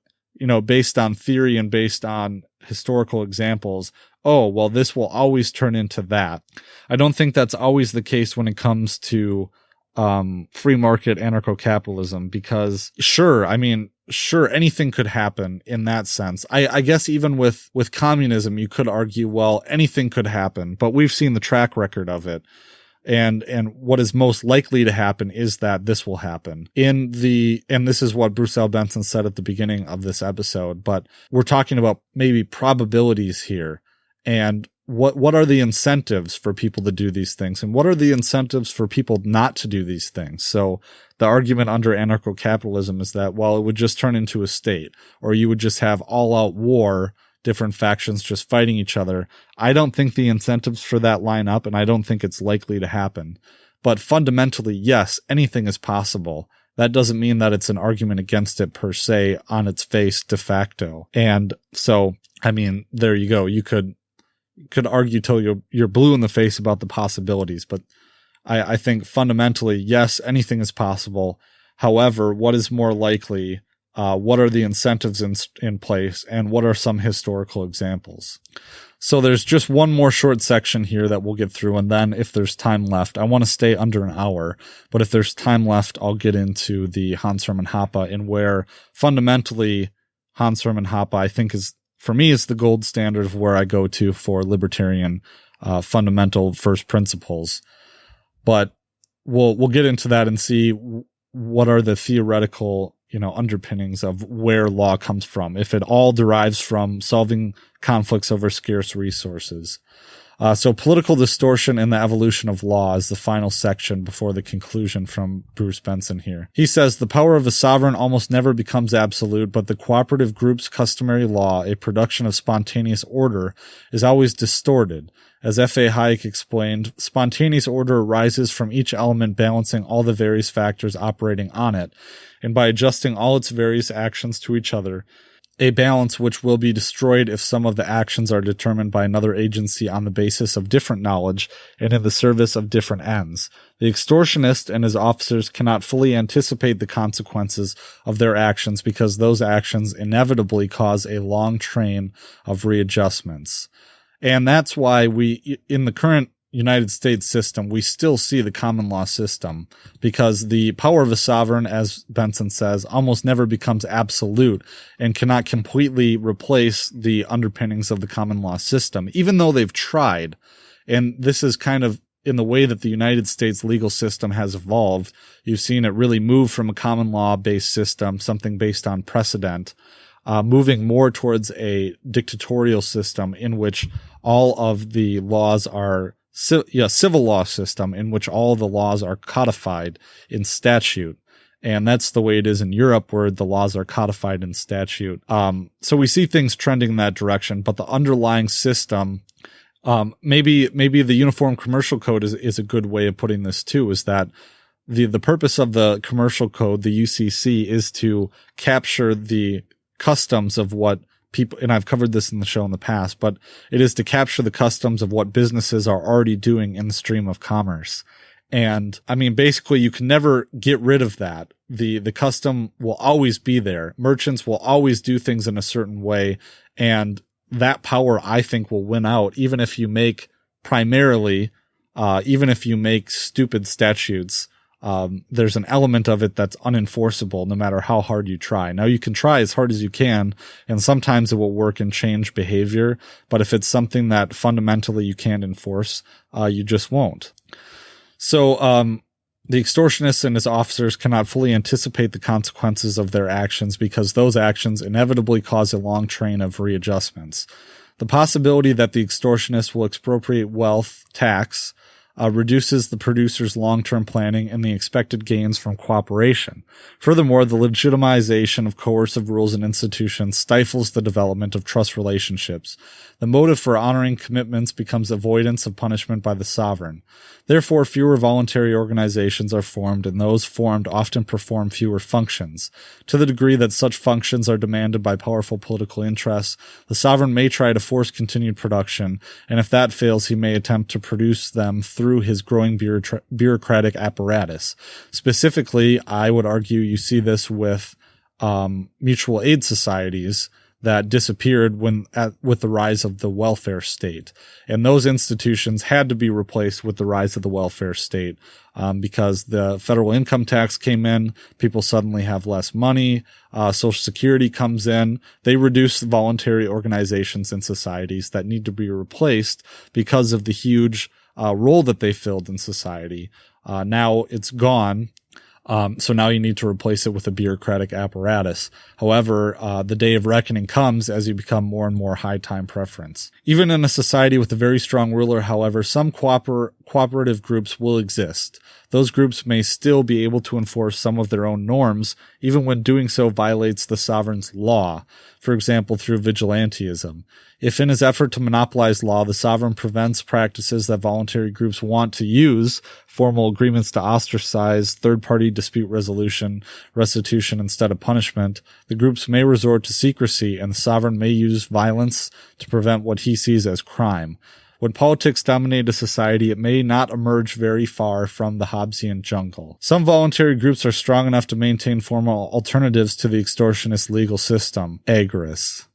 based on theory and based on historical examples, oh, well, this will always turn into that. I don't think that's always the case when it comes to free market anarcho-capitalism, because sure, anything could happen in that sense. I guess even with communism, you could argue, well, anything could happen, but we've seen the track record of it. And what is most likely to happen is that this will happen and this is what Bruce L. Benson said at the beginning of this episode, but we're talking about maybe probabilities here. And what are the incentives for people to do these things? And what are the incentives for people not to do these things? So the argument under anarcho-capitalism is that, well, it would just turn into a state, or you would just have all-out war, different factions just fighting each other. I don't think the incentives for that line up, and I don't think it's likely to happen. But fundamentally, yes, anything is possible. That doesn't mean that it's an argument against it per se on its face de facto. And so, there you go. You could argue till you're blue in the face about the possibilities, but I think fundamentally, yes, anything is possible. However, what is more likely? What are the incentives in place, and what are some historical examples? So there's just one more short section here that we'll get through, and then if there's time left, I want to stay under an hour, but if there's time left, I'll get into the Hans-Hermann Hoppe, and where fundamentally Hans-Hermann Hoppe, I think, for me, is the gold standard of where I go to for libertarian fundamental first principles. But we'll get into that and see what are the theoretical underpinnings of where law comes from, if it all derives from solving conflicts over scarce resources. So political distortion and the evolution of law is the final section before the conclusion from Bruce Benson here. He says, the power of a sovereign almost never becomes absolute, but the cooperative group's customary law, a production of spontaneous order, is always distorted. As F.A. Hayek explained, spontaneous order arises from each element balancing all the various factors operating on it, and by adjusting all its various actions to each other, a balance which will be destroyed if some of the actions are determined by another agency on the basis of different knowledge and in the service of different ends. The extortionist and his officers cannot fully anticipate the consequences of their actions because those actions inevitably cause a long train of readjustments. And that's why in the current United States system, we still see the common law system, because the power of a sovereign, as Benson says, almost never becomes absolute and cannot completely replace the underpinnings of the common law system, even though they've tried. And this is kind of in the way that the United States legal system has evolved, you've seen it really move from a common law-based system, something based on precedent, moving more towards a dictatorial system in which all of the laws are civil law system in which all the laws are codified in statute. And that's the way it is in Europe, where the laws are codified in statute. So we see things trending in that direction, but the underlying system, maybe the Uniform Commercial Code is a good way of putting this too, is that the purpose of the commercial code, the UCC, is to capture the customs of what people, and I've covered this in the show in the past, but it is to capture the customs of what businesses are already doing in the stream of commerce. And I mean, basically you can never get rid of that. The custom will always be there. Merchants will always do things in a certain way. And that power, I think, will win out, even if you make stupid statutes. There's an element of it that's unenforceable no matter how hard you try. Now, you can try as hard as you can, and sometimes it will work and change behavior. But if it's something that fundamentally you can't enforce, you just won't. So, the extortionist and his officers cannot fully anticipate the consequences of their actions because those actions inevitably cause a long train of readjustments. The possibility that the extortionist will expropriate wealth tax reduces the producer's long-term planning and the expected gains from cooperation. Furthermore, the legitimization of coercive rules and institutions stifles the development of trust relationships. The motive for honoring commitments becomes avoidance of punishment by the sovereign. Therefore, fewer voluntary organizations are formed, and those formed often perform fewer functions. To the degree that such functions are demanded by powerful political interests, the sovereign may try to force continued production, and if that fails, he may attempt to produce them through his growing bureaucratic apparatus. Specifically, I would argue you see this with mutual aid societies that disappeared with the rise of the welfare state. And those institutions had to be replaced with the rise of the welfare state because the federal income tax came in, people suddenly have less money, Social Security comes in, they reduce voluntary organizations and societies that need to be replaced because of the huge role that they filled in society. Now it's gone. So now you need to replace it with a bureaucratic apparatus. However, the day of reckoning comes as you become more and more high time preference. Even in a society with a very strong ruler, however, some cooperative groups will exist. Those groups may still be able to enforce some of their own norms, even when doing so violates the sovereign's law, for example, through vigilantism. If in his effort to monopolize law, the sovereign prevents practices that voluntary groups want to use, formal agreements to ostracize, third-party dispute resolution, restitution instead of punishment, the groups may resort to secrecy, and the sovereign may use violence to prevent what he sees as crime. When politics dominate a society, it may not emerge very far from the Hobbesian jungle. Some voluntary groups are strong enough to maintain formal alternatives to the extortionist legal system. Agorists.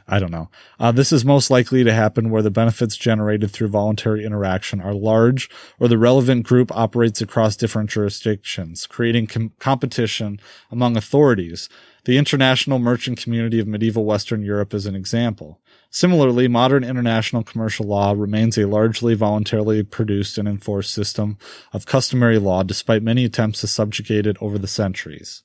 I don't know. This is most likely to happen where the benefits generated through voluntary interaction are large, or the relevant group operates across different jurisdictions, creating competition among authorities. The international merchant community of medieval Western Europe is an example. Similarly, modern international commercial law remains a largely voluntarily produced and enforced system of customary law, despite many attempts to subjugate it over the centuries.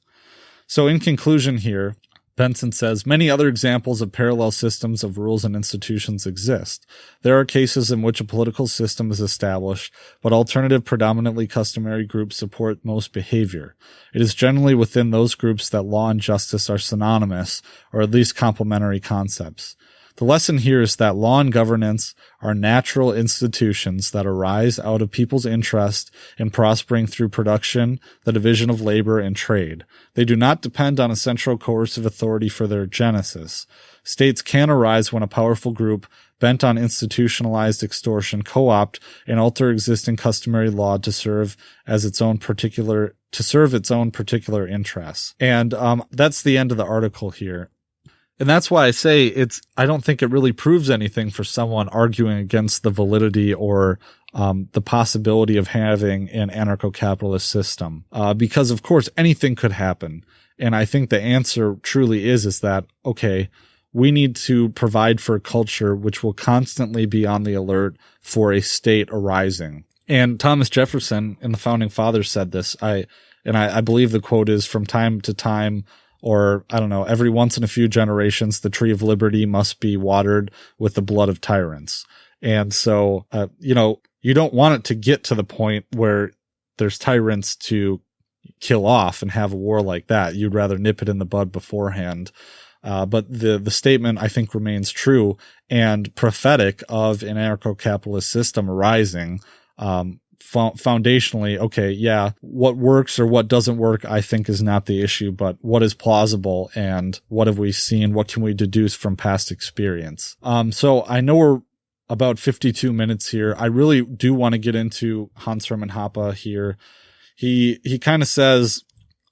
So in conclusion here, Benson says, many other examples of parallel systems of rules and institutions exist. There are cases in which a political system is established, but alternative predominantly customary groups support most behavior. It is generally within those groups that law and justice are synonymous, or at least complementary concepts. The lesson here is that law and governance are natural institutions that arise out of people's interest in prospering through production, the division of labor, and trade. They do not depend on a central coercive authority for their genesis. States can arise when a powerful group bent on institutionalized extortion co-opt and alter existing customary law to serve its own particular interests. And that's the end of the article here. And that's why I say I don't think it really proves anything for someone arguing against the validity or the possibility of having an anarcho-capitalist system. Because of course anything could happen. And I think the answer truly is that, okay, we need to provide for a culture which will constantly be on the alert for a state arising. And Thomas Jefferson and the Founding Fathers said this. I believe the quote is, from time to time, or I don't know, every once in a few generations, the tree of liberty must be watered with the blood of tyrants. And so, you don't want it to get to the point where there's tyrants to kill off and have a war like that. You'd rather nip it in the bud beforehand. But the statement, I think, remains true and prophetic of an anarcho-capitalist system arising. Foundationally, okay, yeah, what works or what doesn't work, I think, is not the issue, but what is plausible and what have we seen? What can we deduce from past experience? So I know we're about 52 minutes here. I really do want to get into Hans-Hermann Hoppe here. He kind of says,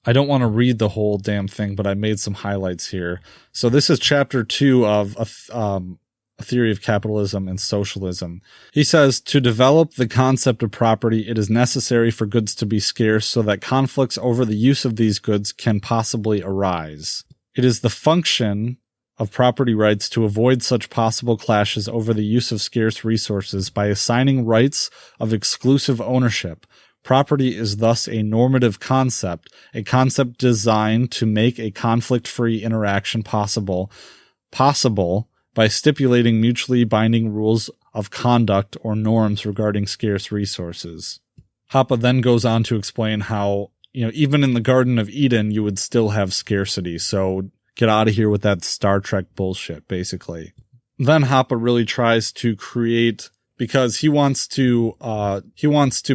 I don't want to read the whole damn thing, but I made some highlights here. So this is chapter 2 of A Theory of Capitalism and Socialism. He says, to develop the concept of property, it is necessary for goods to be scarce so that conflicts over the use of these goods can possibly arise. It is the function of property rights to avoid such possible clashes over the use of scarce resources by assigning rights of exclusive ownership. Property is thus a normative concept, a concept designed to make a conflict-free interaction possible by stipulating mutually binding rules of conduct or norms regarding scarce resources. Hoppe then goes on to explain how, even in the Garden of Eden, you would still have scarcity. So get out of here with that Star Trek bullshit, basically. Then Hoppe really tries to create, because he wants to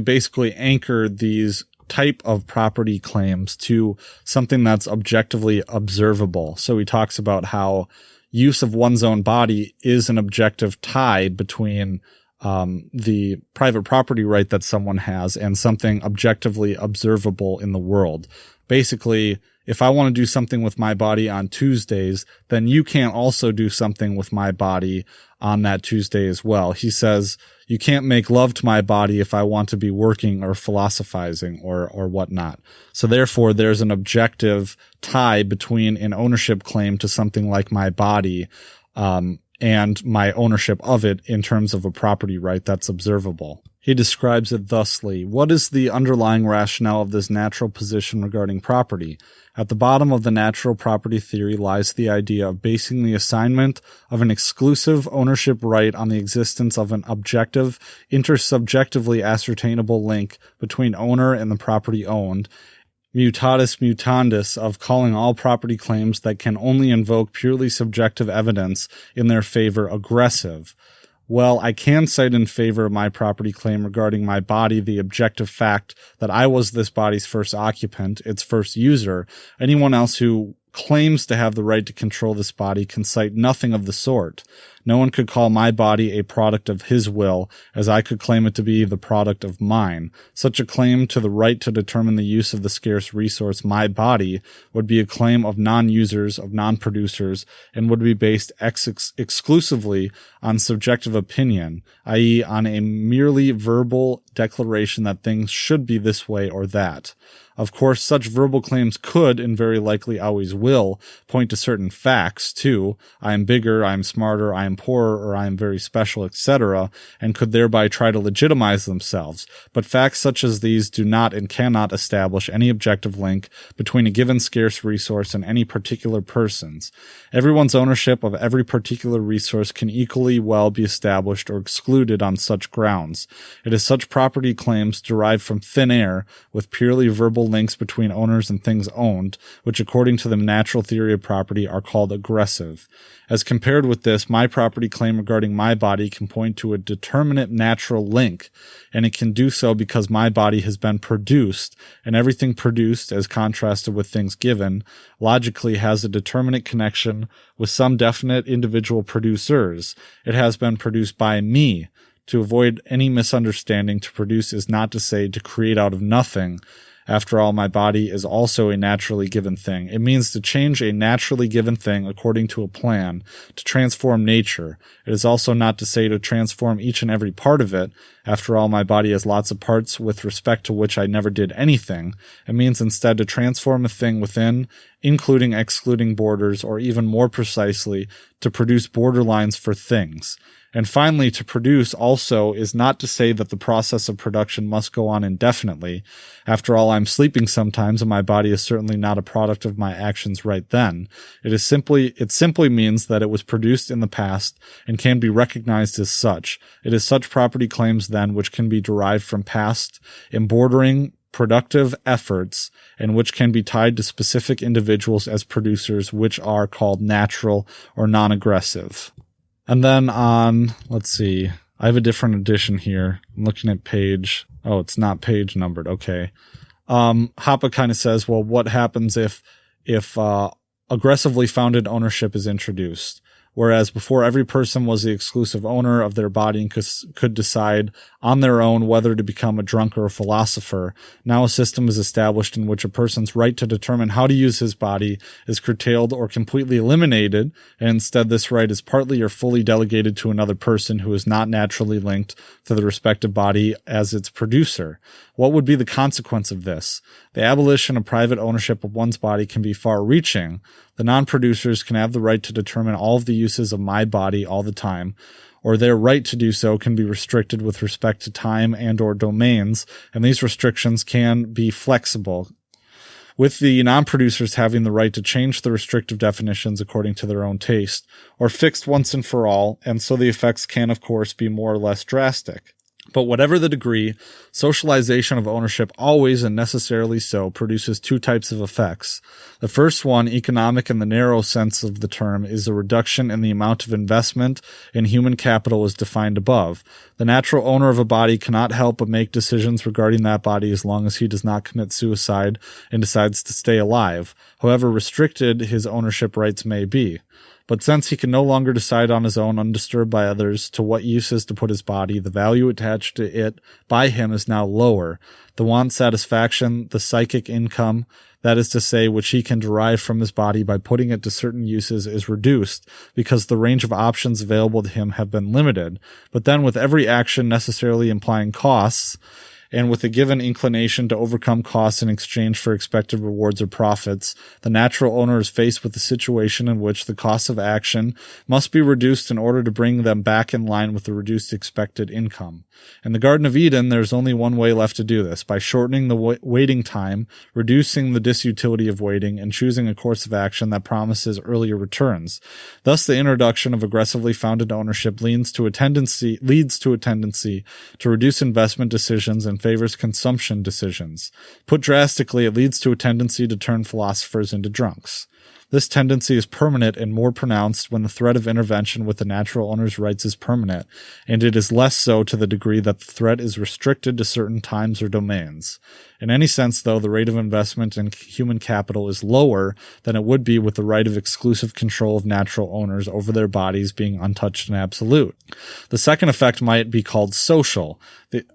basically anchor these type of property claims to something that's objectively observable. So he talks about how use of one's own body is an objective tie between the private property right that someone has and something objectively observable in the world. Basically, if I want to do something with my body on Tuesdays, then you can't also do something with my body on that Tuesday as well. He says, you can't make love to my body if I want to be working or philosophizing or whatnot. So therefore, there's an objective tie between an ownership claim to something like my body, and my ownership of it in terms of a property right that's observable. He describes it thusly. What is the underlying rationale of this natural position regarding property? At the bottom of the natural property theory lies the idea of basing the assignment of an exclusive ownership right on the existence of an objective, intersubjectively ascertainable link between owner and the property owned, mutatis mutandis of calling all property claims that can only invoke purely subjective evidence in their favor aggressive. Well, I can cite in favor of my property claim regarding my body the objective fact that I was this body's first occupant, its first user. Anyone else who claims to have the right to control this body can cite nothing of the sort. No one could call my body a product of his will, as I could claim it to be the product of mine. Such a claim to the right to determine the use of the scarce resource, my body, would be a claim of non-users, of non-producers, and would be based exclusively on subjective opinion, i.e. on a merely verbal declaration that things should be this way or that. Of course, such verbal claims could, and very likely always will, point to certain facts, too. I am bigger, I am smarter, I am poorer, or I am very special, etc., and could thereby try to legitimize themselves. But facts such as these do not and cannot establish any objective link between a given scarce resource and any particular person's. Everyone's ownership of every particular resource can equally well be established or excluded on such grounds. It is such property claims derived from thin air, with purely verbal links between owners and things owned, which according to the natural theory of property are called aggressive. As compared with this, my property claim regarding my body can point to a determinate natural link, and it can do so because my body has been produced, and everything produced, as contrasted with things given, logically has a determinate connection with some definite individual producers. It has been produced by me. To avoid any misunderstanding, to produce is not to say to create out of nothing. After all, my body is also a naturally given thing. It means to change a naturally given thing according to a plan, to transform nature. It is also not to say to transform each and every part of it. After all, my body has lots of parts with respect to which I never did anything. It means instead to transform a thing within, including excluding borders, or even more precisely, to produce borderlines for things. And finally, to produce also is not to say that the process of production must go on indefinitely. After all, I'm sleeping sometimes, and my body is certainly not a product of my actions right then. It simply means that it was produced in the past and can be recognized as such. It is such property claims then which can be derived from past embordering productive efforts and which can be tied to specific individuals as producers, which are called natural or non-aggressive. And then on, let's see, I have a different edition here. I'm looking at page, oh, it's not page numbered. Okay. Hoppe kind of says, well, what happens if aggressively founded ownership is introduced? Whereas before, every person was the exclusive owner of their body and could decide on their own whether to become a drunk or a philosopher. Now a system is established in which a person's right to determine how to use his body is curtailed or completely eliminated, and instead this right is partly or fully delegated to another person who is not naturally linked to the respective body as its producer. What would be the consequence of this? The abolition of private ownership of one's body can be far-reaching. The non-producers can have the right to determine all of the uses of my body all the time, or their right to do so can be restricted with respect to time and or domains, and these restrictions can be flexible, with the non-producers having the right to change the restrictive definitions according to their own taste, or fixed once and for all, and so the effects can, of course, be more or less drastic. But whatever the degree, socialization of ownership always and necessarily so produces two types of effects. The first one, economic in the narrow sense of the term, is a reduction in the amount of investment in human capital as defined above. The natural owner of a body cannot help but make decisions regarding that body as long as he does not commit suicide and decides to stay alive, however restricted his ownership rights may be. But since he can no longer decide on his own, undisturbed by others, to what uses to put his body, the value attached to it by him is now lower. The want satisfaction, the psychic income, that is to say, which he can derive from his body by putting it to certain uses, is reduced, because the range of options available to him have been limited. But then with every action necessarily implying costs, and with a given inclination to overcome costs in exchange for expected rewards or profits, the natural owner is faced with a situation in which the costs of action must be reduced in order to bring them back in line with the reduced expected income. In the Garden of Eden, there's only one way left to do this, by shortening the waiting time, reducing the disutility of waiting, and choosing a course of action that promises earlier returns. Thus, the introduction of aggressively founded ownership leads to a tendency to reduce investment decisions and favors consumption decisions. Put drastically, it leads to a tendency to turn philosophers into drunks. This tendency is permanent and more pronounced when the threat of intervention with the natural owner's rights is permanent, and it is less so to the degree that the threat is restricted to certain times or domains. In any sense, though, the rate of investment in human capital is lower than it would be with the right of exclusive control of natural owners over their bodies being untouched and absolute. The second effect might be called social.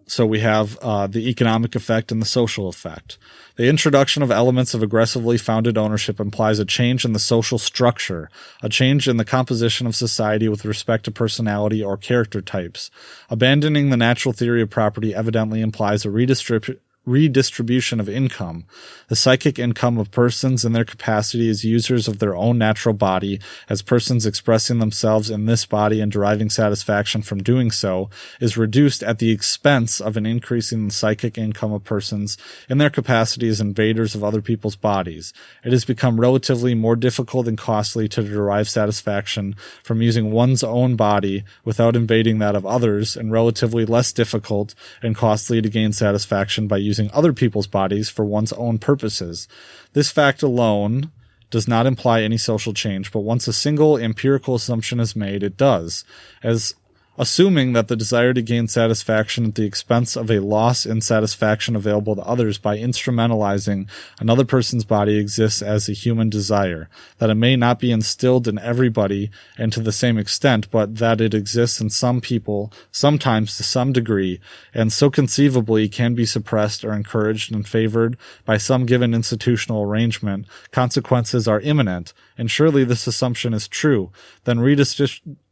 So we have the economic effect and the social effect. The introduction of elements of aggressively founded ownership implies a change in the social structure, a change in the composition of society with respect to personality or character types. Abandoning the natural theory of property evidently implies a redistribution of income. The psychic income of persons in their capacity as users of their own natural body, as persons expressing themselves in this body and deriving satisfaction from doing so, is reduced at the expense of an increase in the psychic income of persons in their capacity as invaders of other people's bodies. It has become relatively more difficult and costly to derive satisfaction from using one's own body without invading that of others, and relatively less difficult and costly to gain satisfaction by using other people's bodies for one's own purposes. This fact alone does not imply any social change, but once a single empirical assumption is made, it does, as assuming that the desire to gain satisfaction at the expense of a loss in satisfaction available to others by instrumentalizing another person's body exists as a human desire, that it may not be instilled in everybody and to the same extent, but that it exists in some people, sometimes to some degree, and so conceivably can be suppressed or encouraged and favored by some given institutional arrangement, consequences are imminent, and surely this assumption is true, then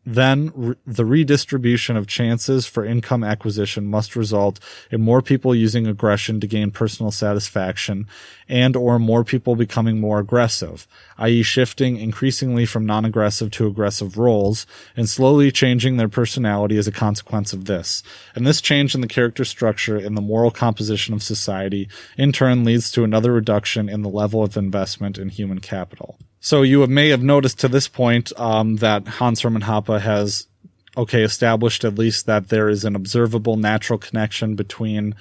the redistribution of chances for income acquisition must result in more people using aggression to gain personal satisfaction and or more people becoming more aggressive, i.e. shifting increasingly from non-aggressive to aggressive roles and slowly changing their personality as a consequence of this. And this change in the character structure and the moral composition of society in turn leads to another reduction in the level of investment in human capital. So you may have noticed to this point that Hans-Hermann Hoppe has established at least that there is an observable natural connection between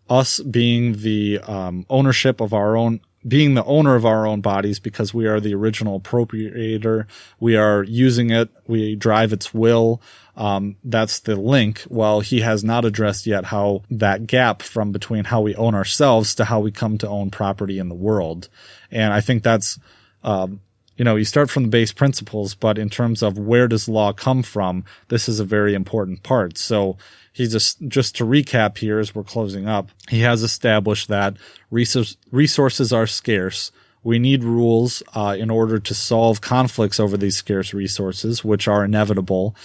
us being the ownership of our own, being the owner of our own bodies because we are the original appropriator. We are using it. We drive its will. That's the link. Well, he has not addressed yet how that gap from between how we own ourselves to how we come to own property in the world. And I think that's, you start from the base principles, but in terms of where does law come from, this is a very important part. So he just to recap here as we're closing up, he has established that resources are scarce. We need rules in order to solve conflicts over these scarce resources, which are inevitable.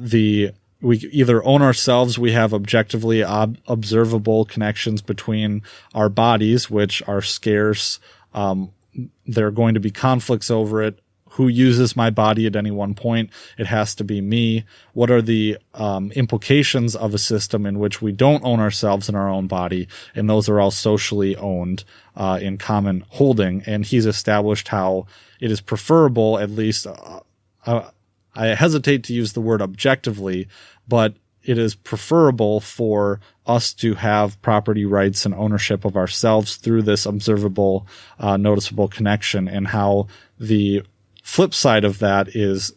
We either own ourselves, we have objectively observable connections between our bodies, which are scarce. There are going to be conflicts over it. Who uses my body at any one point? It has to be me. What are the implications of a system in which we don't own ourselves in our own body? And those are all socially owned in common holding. And he's established how it is preferable, at least I hesitate to use the word objectively, but it is preferable for us to have property rights and ownership of ourselves through this observable, noticeable connection, and how the flip side of that is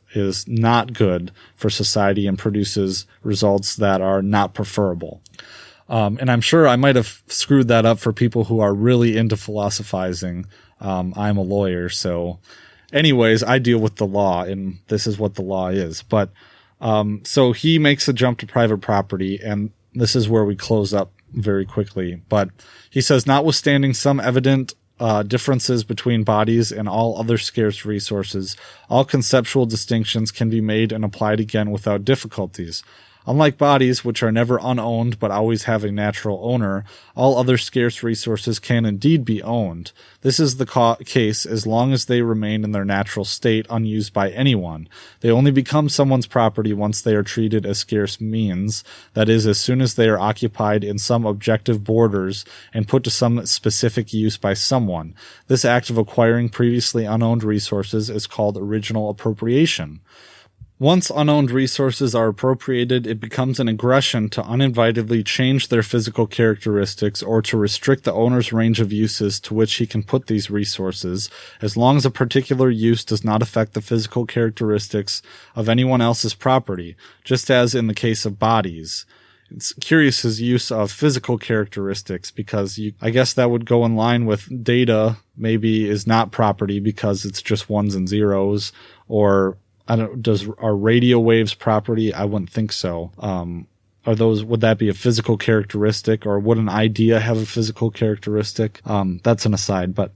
not good for society and produces results that are not preferable. And I'm sure I might have screwed that up for people who are really into philosophizing. I'm a lawyer, so anyways, I deal with the law, and this is what the law is. But so he makes a jump to private property, and this is where we close up very quickly. But he says, notwithstanding some evident differences between bodies and all other scarce resources, all conceptual distinctions can be made and applied again without difficulties. Unlike bodies, which are never unowned but always have a natural owner, all other scarce resources can indeed be owned. This is the case as long as they remain in their natural state unused by anyone. They only become someone's property once they are treated as scarce means, that is, as soon as they are occupied in some objective borders and put to some specific use by someone. This act of acquiring previously unowned resources is called original appropriation. Once unowned resources are appropriated, it becomes an aggression to uninvitedly change their physical characteristics or to restrict the owner's range of uses to which he can put these resources, as long as a particular use does not affect the physical characteristics of anyone else's property, just as in the case of bodies. It's curious his use of physical characteristics, because I guess that would go in line with data maybe is not property because it's just ones and zeros, or are radio waves property? I wouldn't think so. Would that be a physical characteristic, or would an idea have a physical characteristic? That's an aside, but,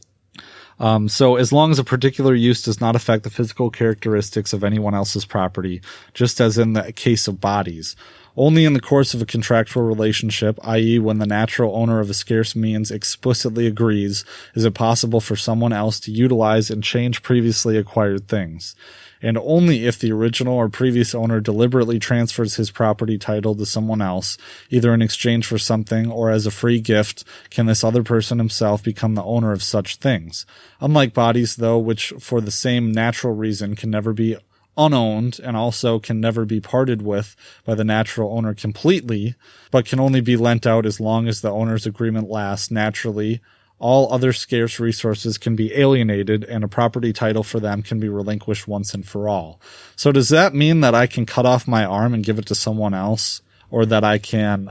so as long as a particular use does not affect the physical characteristics of anyone else's property, just as in the case of bodies. Only in the course of a contractual relationship, i.e. when the natural owner of a scarce means explicitly agrees, is it possible for someone else to utilize and change previously acquired things. And only if the original or previous owner deliberately transfers his property title to someone else, either in exchange for something or as a free gift, can this other person himself become the owner of such things. Unlike bodies, though, which for the same natural reason can never be unowned and also can never be parted with by the natural owner completely, but can only be lent out as long as the owner's agreement lasts naturally, all other scarce resources can be alienated and a property title for them can be relinquished once and for all. So does that mean that I can cut off my arm and give it to someone else, or that I can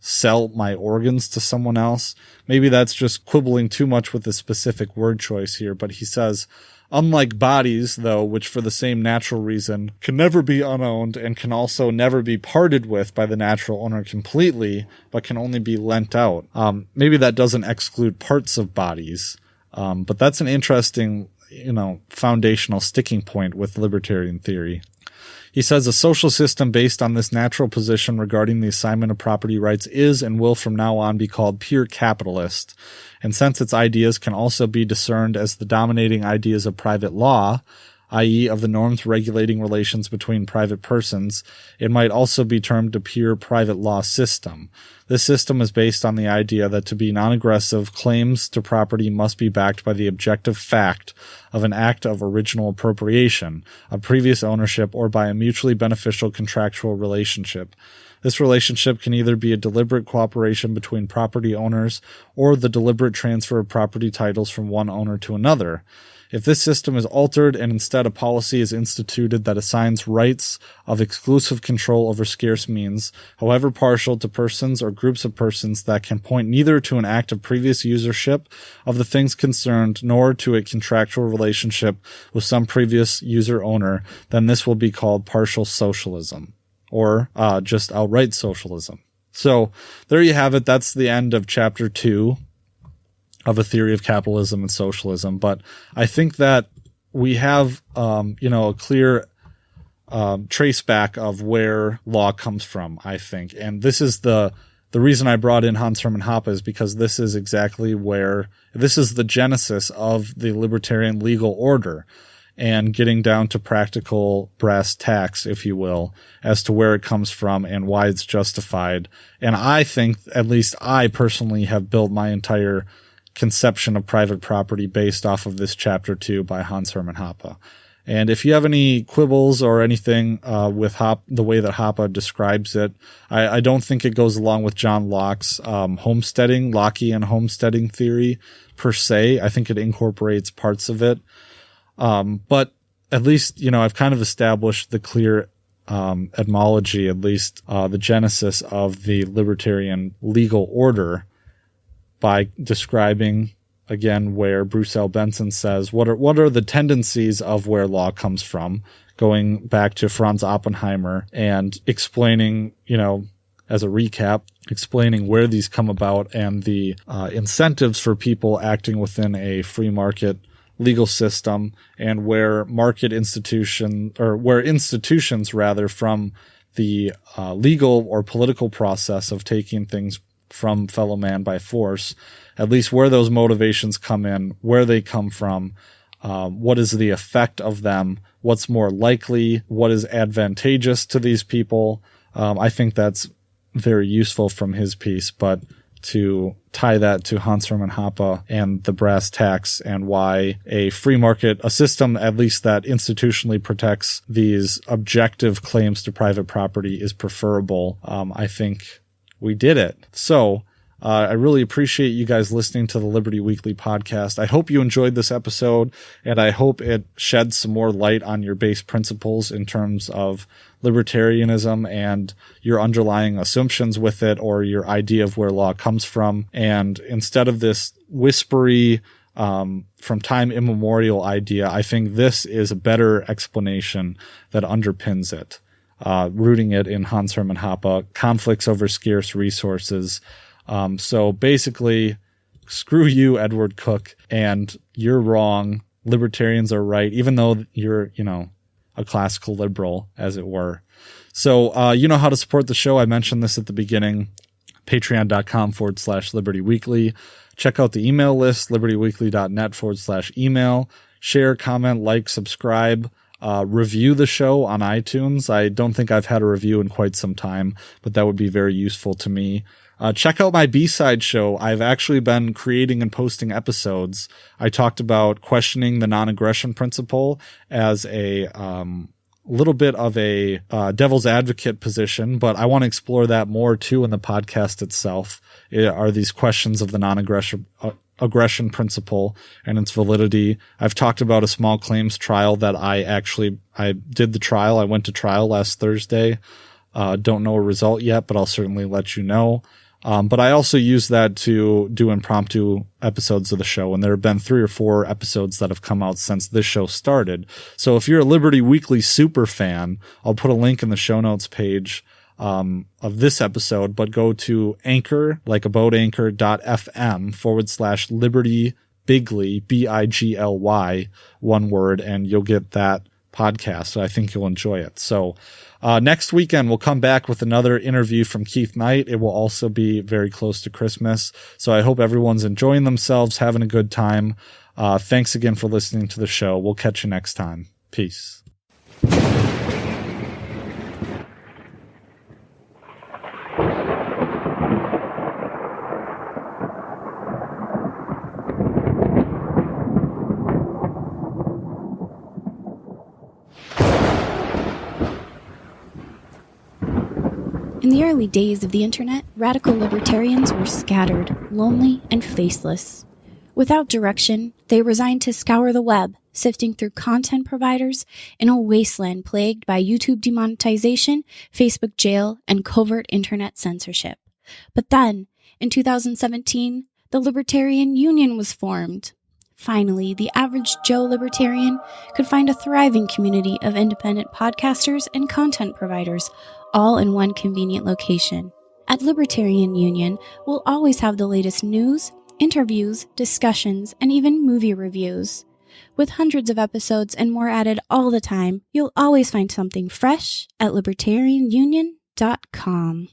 sell my organs to someone else? Maybe that's just quibbling too much with the specific word choice here, but he says, unlike bodies, though, which for the same natural reason can never be unowned and can also never be parted with by the natural owner completely, but can only be lent out. Maybe that doesn't exclude parts of bodies, but that's an interesting, foundational sticking point with libertarian theory. He says a social system based on this natural position regarding the assignment of property rights is and will from now on be called pure capitalist. And since its ideas can also be discerned as the dominating ideas of private law, i.e. of the norms regulating relations between private persons, it might also be termed a pure private law system. This system is based on the idea that to be non-aggressive, claims to property must be backed by the objective fact of an act of original appropriation, of previous ownership, or by a mutually beneficial contractual relationship. This relationship can either be a deliberate cooperation between property owners or the deliberate transfer of property titles from one owner to another. If this system is altered and instead a policy is instituted that assigns rights of exclusive control over scarce means, however partial, to persons or groups of persons that can point neither to an act of previous usership of the things concerned nor to a contractual relationship with some previous user-owner, then this will be called partial socialism, or just outright socialism. So there you have it. That's the end of chapter 2 of A Theory of Capitalism and Socialism. But I think that we have, a clear trace back of where law comes from, I think. And this is the reason I brought in Hans-Hermann Hoppe is because this is exactly this is the genesis of the libertarian legal order, and getting down to practical brass tacks, if you will, as to where it comes from and why it's justified. And I think, at least I personally, have built my entire conception of private property based off of this chapter 2 by Hans-Hermann Hoppe. And if you have any quibbles or anything with the way that Hoppe describes it, I don't think it goes along with John Locke's Lockean homesteading theory per se. I think it incorporates parts of it. But at least, I've kind of established the clear etymology, at least the genesis of the libertarian legal order, by describing, again, where Bruce L. Benson says, what are the tendencies of where law comes from, going back to Franz Oppenheimer and explaining, as a recap, explaining where these come about and the incentives for people acting within a free market legal system, and where institutions from the legal or political process of taking things from fellow man by force, at least where those motivations come in, where they come from, what is the effect of them, what's more likely, what is advantageous to these people. I think that's very useful from his piece, but to tie that to Hans-Hermann Hoppe and the brass tacks and why a free market, a system at least that institutionally protects these objective claims to private property, is preferable, I think we did it. So I really appreciate you guys listening to the Liberty Weekly podcast. I hope you enjoyed this episode, and I hope it sheds some more light on your base principles in terms of libertarianism and your underlying assumptions with it, or your idea of where law comes from. And instead of this whispery, from time immemorial idea, I think this is a better explanation that underpins it, rooting it in Hans-Hermann Hoppe, conflicts over scarce resources. So basically, screw you, Edward Cook, and you're wrong. Libertarians are right, even though you're, a classical liberal, as it were. So, you know how to support the show. I mentioned this at the beginning. Patreon.com/Liberty Weekly. Check out the email list, libertyweekly.net/email. Share, comment, like, subscribe. Review the show on iTunes. I don't think I've had a review in quite some time, but that would be very useful to me. Check out my B-side show. I've actually been creating and posting episodes. I talked about questioning the non-aggression principle as a little bit of a devil's advocate position, but I want to explore that more too in the podcast itself. Are these questions of the non-aggression aggression principle and its validity. I've talked about a small claims trial that I did the trial. I went to trial last Thursday. Don't know a result yet, but I'll certainly let you know. But I also use that to do impromptu episodes of the show, and there have been 3 or 4 episodes that have come out since this show started. So if you're a Liberty Weekly super fan, I'll put a link in the show notes page of this episode, but go to Anchor, like a boat, anchor.fm/Liberty Bigly, Bigly, one word, and you'll get that podcast. So I think you'll enjoy it. So next weekend, we'll come back with another interview from Keith Knight. It will also be very close to Christmas. So I hope everyone's enjoying themselves, having a good time. Thanks again for listening to the show. We'll catch you next time. Peace. In the early days of the internet, radical libertarians were scattered, lonely, and faceless. Without direction, they resigned to scour the web, sifting through content providers in a wasteland plagued by YouTube demonetization, Facebook jail, and covert internet censorship. But then, in 2017, the Libertarian Union was formed. Finally, the average Joe libertarian could find a thriving community of independent podcasters and content providers, all in one convenient location. At Libertarian Union, we'll always have the latest news, interviews, discussions, and even movie reviews. With hundreds of episodes and more added all the time, you'll always find something fresh at libertarianunion.com.